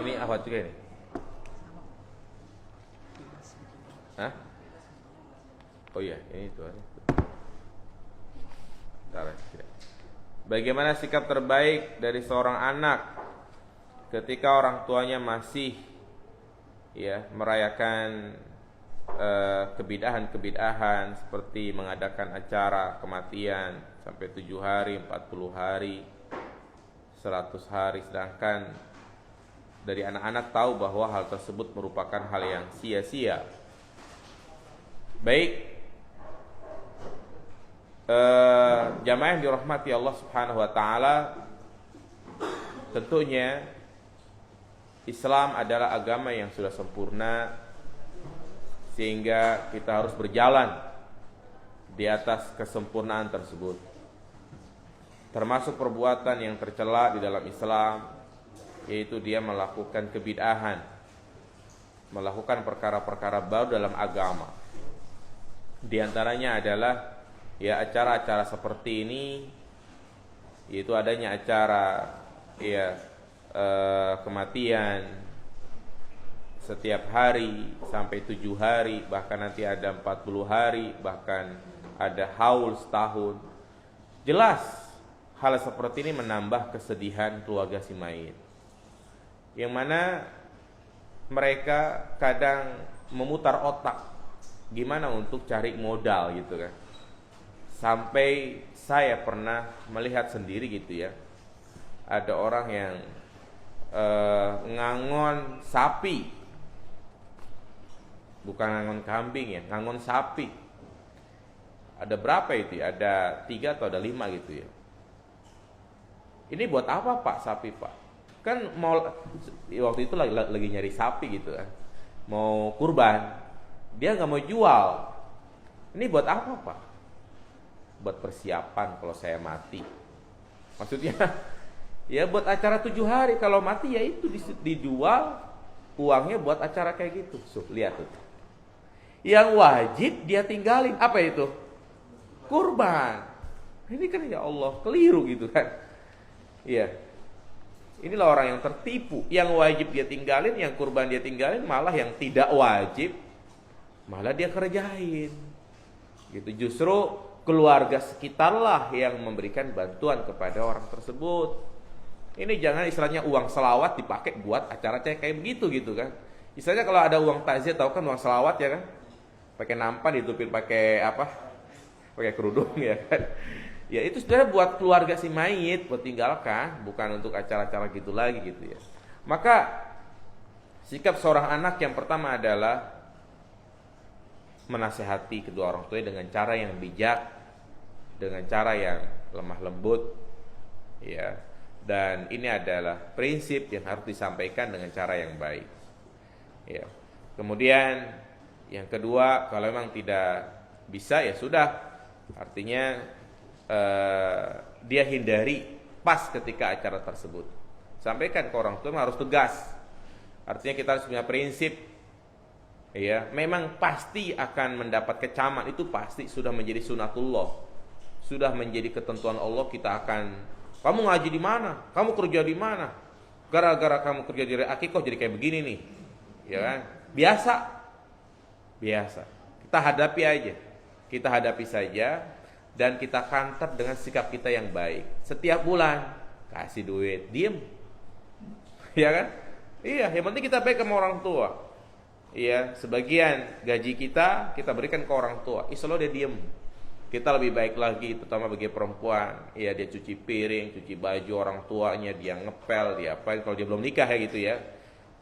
Ini akhwat juga ini. Hah? Oh iya, ini itu. Bagaimana sikap terbaik dari seorang anak ketika orang tuanya masih merayakan kebidahan-kebidahan seperti mengadakan acara kematian sampai 7 hari, 40 hari, 100 hari, sedangkan dari anak-anak tahu bahwa hal tersebut merupakan hal yang sia-sia. Baik, jamaah yang dirahmati Allah Subhanahu wa taala, tentunya Islam adalah agama yang sudah sempurna, sehingga kita harus berjalan di atas kesempurnaan tersebut. Termasuk perbuatan yang tercela di dalam Islam, yaitu dia melakukan kebid'ahan, melakukan perkara-perkara baru dalam agama. Di antaranya adalah acara-acara seperti ini, yaitu adanya acara kematian setiap hari sampai 7 hari, bahkan nanti ada 40 hari, bahkan ada haul setahun. Jelas hal seperti ini menambah kesedihan keluarga si mayit, yang mana mereka kadang memutar otak gimana untuk cari modal gitu kan. Sampai saya pernah melihat sendiri gitu ya, ada orang yang ngangon sapi, bukan ngangon kambing ya, ngangon sapi. Ada berapa itu ya? Ada 3 atau ada 5 gitu ya. Ini buat apa Pak sapi Pak? Kan mau waktu itu lagi nyari sapi gitu kan, mau kurban, dia nggak mau jual. Ini buat apa Pak? Buat persiapan kalau saya mati. Maksudnya ya buat acara 7 hari, kalau mati ya itu dijual, uangnya buat acara kayak gitu. Lihat tuh. Yang wajib dia tinggalin apa itu? Kurban. Ini kan ya Allah keliru gitu kan. Iya. Inilah orang yang tertipu. Yang wajib dia tinggalin, yang kurban dia tinggalin, malah yang tidak wajib malah dia kerjain. Gitu. Justru keluarga sekitarlah yang memberikan bantuan kepada orang tersebut. Ini jangan istilahnya uang selawat dipakai buat acara kayak begitu gitu kan. Istilahnya kalau ada uang takziah, tahu kan uang selawat ya kan? Pakai nampan ditutupin pakai apa? Pakai kerudung ya kan. Ya itu sebenarnya buat keluarga si mayit, buat tinggalkan, bukan untuk acara-acara gitu lagi gitu ya. Maka sikap seorang anak yang pertama adalah menasehati kedua orang tuanya dengan cara yang bijak, dengan cara yang lemah lembut ya. Dan ini adalah prinsip yang harus disampaikan dengan cara yang baik ya. Kemudian yang kedua, kalau memang tidak bisa ya sudah, artinya dia hindari pas ketika acara tersebut. Sampaikan ke orang tua, harus tegas. Artinya kita harus punya prinsip ya, memang pasti akan mendapat kecaman, itu pasti sudah menjadi sunatullah, sudah menjadi ketentuan Allah. Kita akan, kamu ngaji di mana, kamu kerja di mana, gara-gara kamu kerja di akikoh jadi kayak begini nih ya kan. Biasa kita hadapi aja, kita hadapi saja, dan kita kantor dengan sikap kita yang baik. Setiap bulan kasih duit, diem ya kan. Iya, yang penting kita baik sama orang tua. Iya, sebagian gaji kita berikan ke orang tua, insya Allah dia diem. Kita lebih baik lagi, terutama bagi perempuan. Iya, dia cuci piring, cuci baju orang tuanya, dia ngepel, dia apain kalau dia belum nikah ya gitu ya.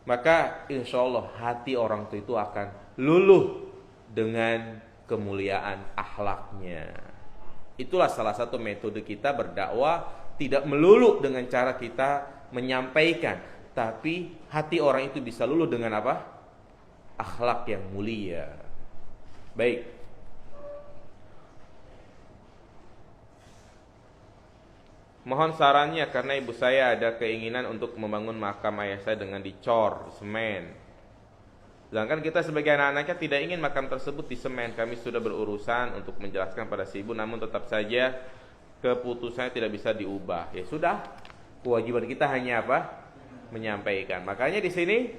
Maka insya Allah hati orang tua itu akan luluh dengan kemuliaan akhlaknya. Itulah salah satu metode kita berdakwah, tidak melulu dengan cara kita menyampaikan, tapi hati orang itu bisa luluh dengan apa? Akhlak yang mulia. Baik. Mohon sarannya karena ibu saya ada keinginan untuk membangun makam ayah saya dengan dicor semen. Sedangkan kita sebagai anak-anaknya tidak ingin makam tersebut disemen. Kami sudah berurusan untuk menjelaskan pada si ibu, namun tetap saja keputusannya tidak bisa diubah. Ya sudah, kewajiban kita hanya apa? Menyampaikan. Makanya di sini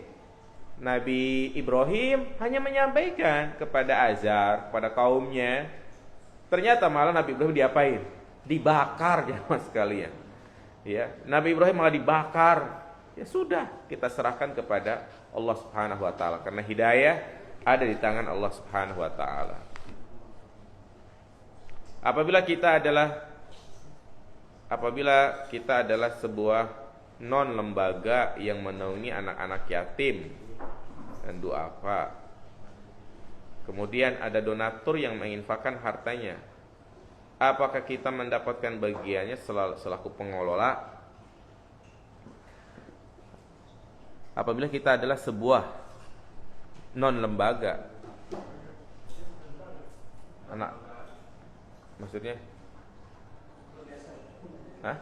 Nabi Ibrahim hanya menyampaikan kepada Azar, kepada kaumnya. Ternyata malah Nabi Ibrahim diapain? Dibakar jemaah sekalian. Ya, Nabi Ibrahim malah dibakar. Ya sudah, kita serahkan kepada Allah Subhanahu wa taala, karena hidayah ada di tangan Allah Subhanahu wa taala. Apabila kita adalah sebuah non lembaga yang menaungi anak-anak yatim dan duafa, kemudian ada donatur yang menginfakkan hartanya, apakah kita mendapatkan bagiannya selaku pengelola? Apabila kita adalah sebuah non lembaga, anak maksudnya? Hah?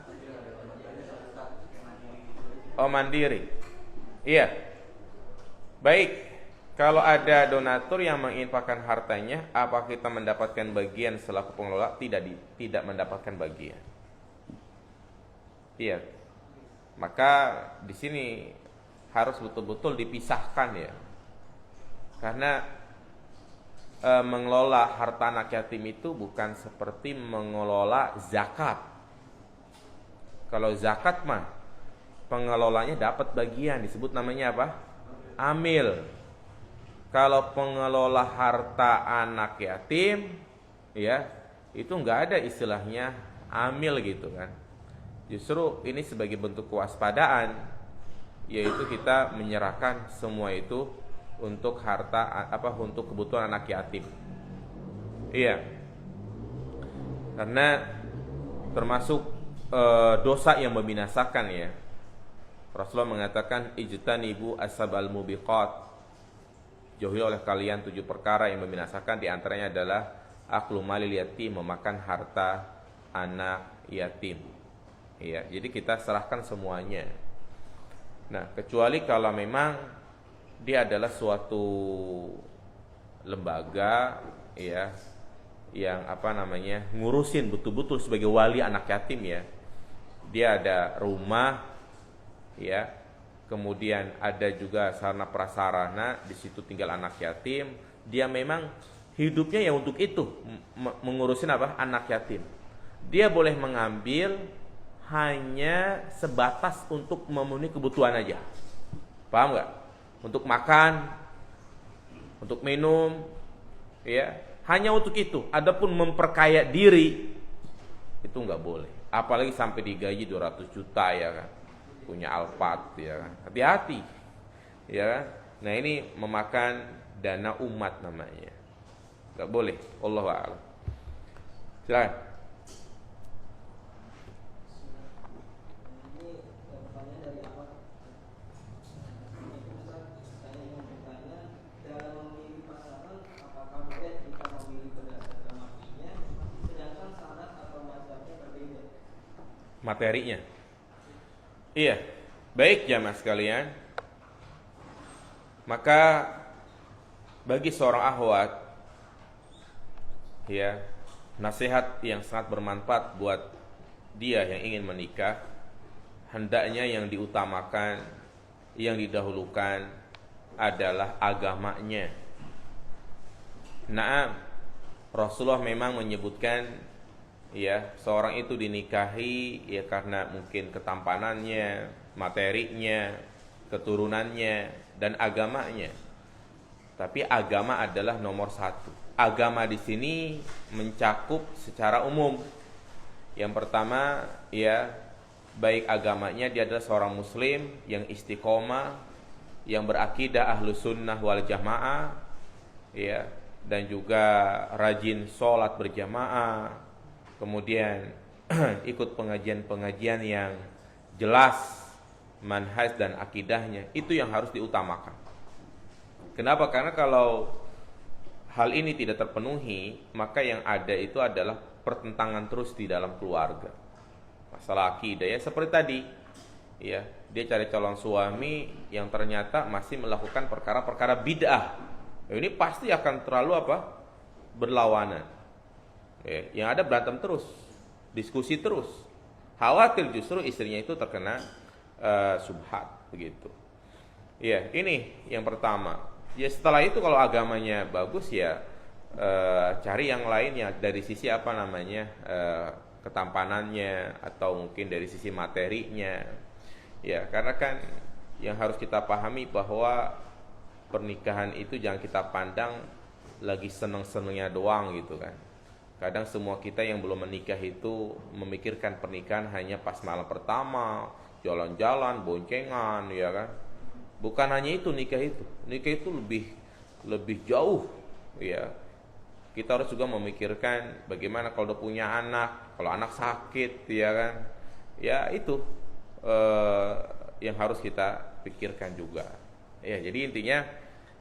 Oh, mandiri. Iya. Baik. Kalau ada donatur yang menginfakkan hartanya, apa kita mendapatkan bagian selaku pengelola? Tidak mendapatkan bagian. Iya. Maka di sini harus betul-betul dipisahkan ya. Karena mengelola harta anak yatim itu bukan seperti mengelola zakat. Kalau zakat mah pengelolanya dapat bagian, disebut namanya apa? Amil. Kalau pengelola harta anak yatim, ya itu nggak ada istilahnya amil gitu kan. Justru ini sebagai bentuk kewaspadaan, yaitu kita menyerahkan semua itu untuk harta untuk kebutuhan anak yatim. Iya. Karena termasuk dosa yang membinasakan ya. Rasulullah mengatakan ijtanibu as-sab'al mubiqat. Jauhi oleh kalian 7 perkara yang membinasakan, di antaranya adalah aklu malil yatim, memakan harta anak yatim. Iya, jadi kita serahkan semuanya. Nah, kecuali kalau memang dia adalah suatu lembaga ya yang ngurusin betul-betul sebagai wali anak yatim ya. Dia ada rumah ya, kemudian ada juga sarana prasarana, di situ tinggal anak yatim. Dia memang hidupnya ya untuk itu, mengurusin anak yatim. Dia boleh mengambil hanya sebatas untuk memenuhi kebutuhan aja. Paham nggak? Untuk makan, untuk minum, ya, hanya untuk itu. Adapun memperkaya diri itu nggak boleh. Apalagi sampai digaji 200 juta ya kan, punya Alphard ya kan. Hati-hati, ya kan. Nah ini memakan dana umat namanya, nggak boleh. Allahu a'lam. Silakan. Materinya. Iya, baik jamaah sekalian. Maka bagi seorang akhwat ya, nasihat yang sangat bermanfaat buat dia yang ingin menikah, hendaknya yang diutamakan, yang didahulukan adalah agamanya. Nah, Rasulullah memang menyebutkan ya, seorang itu dinikahi ya karena mungkin ketampanannya, materinya, keturunannya, dan agamanya. Tapi agama adalah nomor 1. Agama di sini mencakup secara umum. Yang pertama ya, baik agamanya dia adalah seorang muslim yang istiqomah, yang berakidah ahlus sunnah wal jamaah ya, dan juga rajin sholat berjamaah, kemudian ikut pengajian-pengajian yang jelas manhaj dan akidahnya. Itu yang harus diutamakan. Kenapa? Karena kalau hal ini tidak terpenuhi, maka yang ada itu adalah pertentangan terus di dalam keluarga. Masalah akidah ya, seperti tadi ya, dia cari calon suami yang ternyata masih melakukan perkara-perkara bid'ah. Ini pasti akan terlalu berlawanan. Yang ada berantem terus, diskusi terus. Khawatir justru istrinya itu terkena subhat begitu. Ya, ini yang pertama. Ya setelah itu kalau agamanya bagus ya cari yang lain ya, dari sisi ketampanannya atau mungkin dari sisi materinya. Ya, karena kan yang harus kita pahami bahwa pernikahan itu jangan kita pandang lagi seneng-senengnya doang gitu kan. Kadang semua kita yang belum menikah itu memikirkan pernikahan hanya pas malam pertama, jalan-jalan, boncengan, ya kan? Bukan hanya itu nikah itu. Nikah itu lebih jauh, ya. Kita harus juga memikirkan bagaimana kalau udah punya anak, kalau anak sakit, ya kan? Ya itu yang harus kita pikirkan juga. Ya, jadi intinya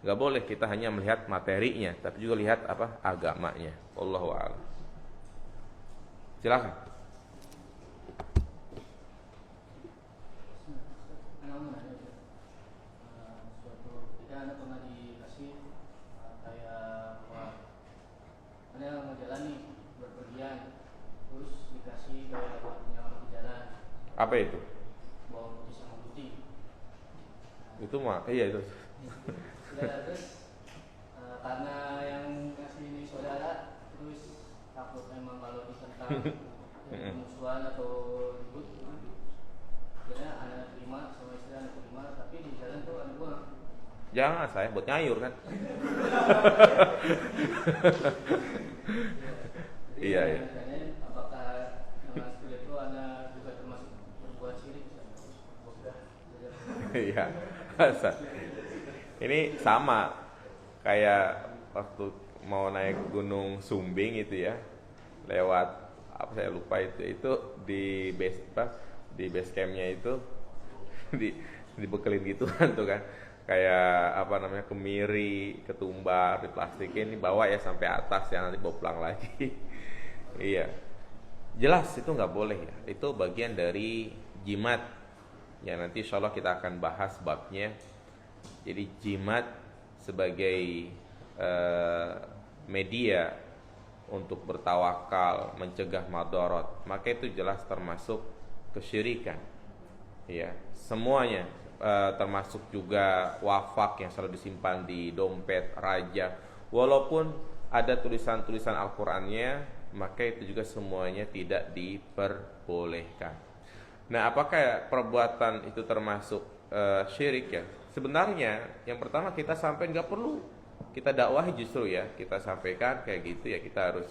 nggak boleh kita hanya melihat materinya, tapi juga lihat agamanya. Wallahu a'lam. Silakan. Apa itu? Bawang putih sama putih. Itu mah, iya itu. Ya, terus karena yang ngasih ini saudara, terus takut memang kalau ditentang musuhan atau ribut, akhirnya anak terima sama istri anak terima, tapi di jalan tuh anak buang. Jangan, saya buat ngayur kan. Iya, iya. Apakah yang seperti itu ada juga termasuk berbuat syirik? Iya. Ini sama kayak waktu mau naik Gunung Sumbing itu ya, lewat apa saya lupa itu di base campnya itu dibekelin gituan tuh kan, kayak apa namanya, kemiri, ketumbar, diplastikin, bawa ya sampai atas ya, nanti bawa pulang lagi. Iya, jelas itu nggak boleh ya, itu bagian dari jimat ya, nanti insya Allah kita akan bahas babnya. Jadi jimat sebagai media untuk bertawakal, mencegah madarat, maka itu jelas termasuk kesyirikan ya, semuanya. Termasuk juga wafak yang selalu disimpan di dompet raja, walaupun ada tulisan-tulisan Al-Qur'annya, maka itu juga semuanya tidak diperbolehkan. Nah, apakah perbuatan itu termasuk syirik ya? Sebenarnya yang pertama kita sampai nggak perlu kita dakwahi, justru ya kita sampaikan kayak gitu ya, kita harus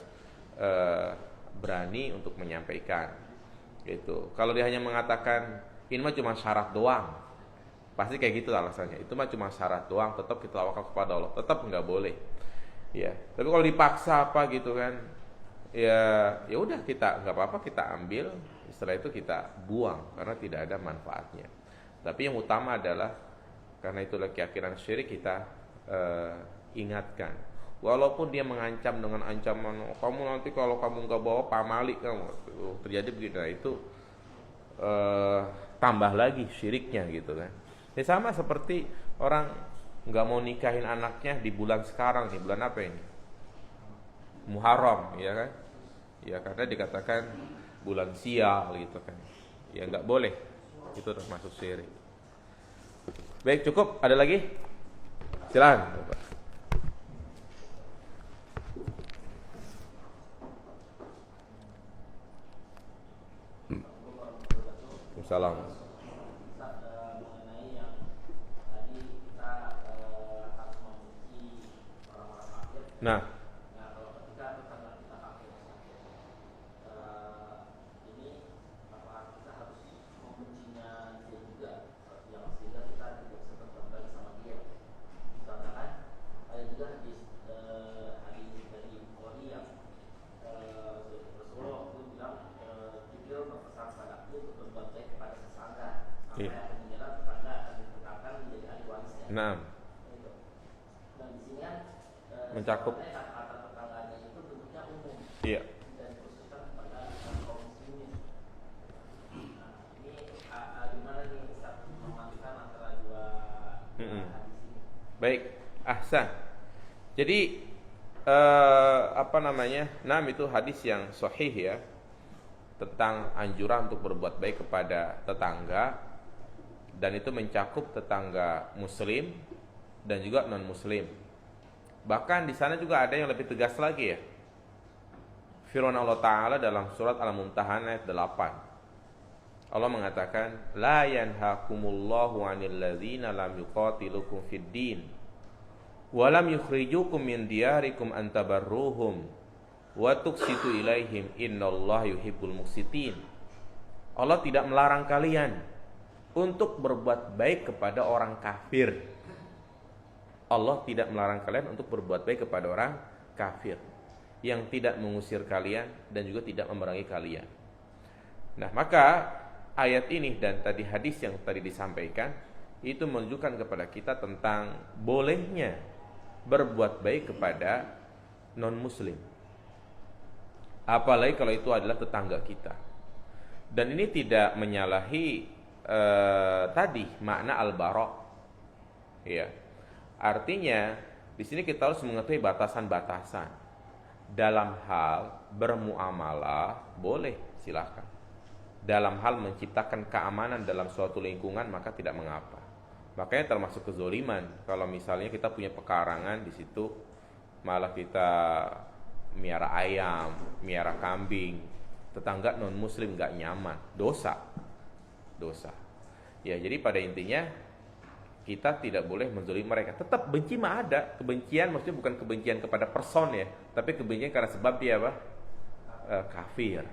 berani untuk menyampaikan gitu. Kalau dia hanya mengatakan ini mah cuma syarat doang, pasti kayak gitu alasannya, itu mah cuma syarat doang, tetap kita tawakal kepada Allah, tetap nggak boleh ya. Tapi kalau dipaksa apa gitu kan, ya udah, kita nggak apa-apa, kita ambil, setelah itu kita buang karena tidak ada manfaatnya. Tapi yang utama adalah karena itulah keyakinan syirik, kita ingatkan, walaupun dia mengancam dengan ancaman, kamu nanti kalau kamu nggak bawa pamali kamu, terjadi begitu, nah itu tambah lagi syiriknya gitu kan. Ini sama seperti orang nggak mau nikahin anaknya di bulan sekarang nih, bulan apa ini? Muharram, ya kan? Ya karena dikatakan bulan sial gitu kan. Ya nggak boleh, itu termasuk syirik. Baik, cukup. Ada lagi? Silakan. Salam. Nah, nah, mencakup. Iya. Baik, ahsan. Jadi apa namanya? Itu hadis yang sahih ya, tentang anjuran untuk berbuat baik kepada tetangga, dan itu mencakup tetangga muslim dan juga non muslim. Bahkan di sana juga ada yang lebih tegas lagi ya. Firman Allah Ta'ala dalam surat Al-Mumtahanah ayat 8, Allah mengatakan, la yanhakumullahu 'anil ladzina lam yuqatilukum fid din wa lam yukhrijukum min diyarikum an tabarruhum wa tuqsitu ilaihim innallaha yuhibbul muqsitin. Allah tidak melarang kalian untuk berbuat baik kepada orang kafir. Allah tidak melarang kalian untuk berbuat baik kepada orang kafir yang tidak mengusir kalian dan juga tidak memerangi kalian. Nah, maka ayat ini dan tadi hadis yang tadi disampaikan itu menunjukkan kepada kita tentang bolehnya berbuat baik kepada non muslim, apalagi kalau itu adalah tetangga kita. Dan ini tidak menyalahi tadi makna al-bara'. Ya. Artinya di sini kita harus mengetahui batasan-batasan. Dalam hal bermuamalah boleh, silakan. Dalam hal menciptakan keamanan dalam suatu lingkungan, maka tidak mengapa. Makanya termasuk kezoliman kalau misalnya kita punya pekarangan di situ, malah kita miara ayam, miara kambing, tetangga non muslim nggak nyaman, dosa. Ya, jadi pada intinya kita tidak boleh menzalimi mereka. Tetap benci mah ada, kebencian maksudnya bukan kebencian kepada person ya, tapi kebencian karena sebab dia apa? Kafir.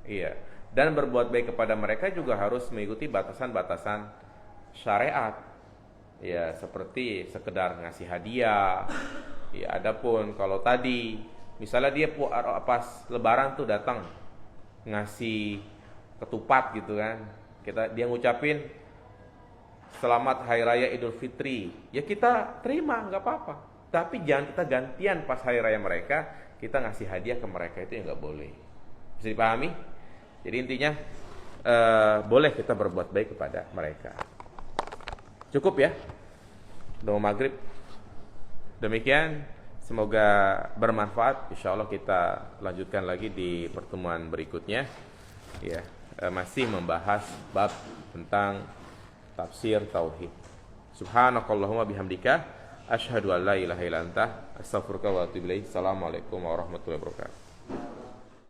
Iya. Dan berbuat baik kepada mereka juga harus mengikuti batasan-batasan syariat. Ya, seperti sekedar ngasih hadiah. Ya, adapun kalau tadi misalnya dia pas lebaran tuh datang ngasih ketupat gitu kan. Dia ngucapin selamat hari raya Idul Fitri. Ya kita terima, nggak apa-apa. Tapi jangan kita gantian pas hari raya mereka, kita ngasih hadiah ke mereka, itu yang nggak boleh. Bisa dipahami? Jadi intinya boleh kita berbuat baik kepada mereka. Cukup ya? Udah mau maghrib. Demikian, semoga bermanfaat. Insya Allah kita lanjutkan lagi di pertemuan berikutnya. Ya, masih membahas bab tentang tafsir tauhid. Subhanakallahumma bihamdika asyhadu an la ilaha illa anta astaghfiruka wa atubu ilaik. Assalamualaikum warahmatullahi wabarakatuh.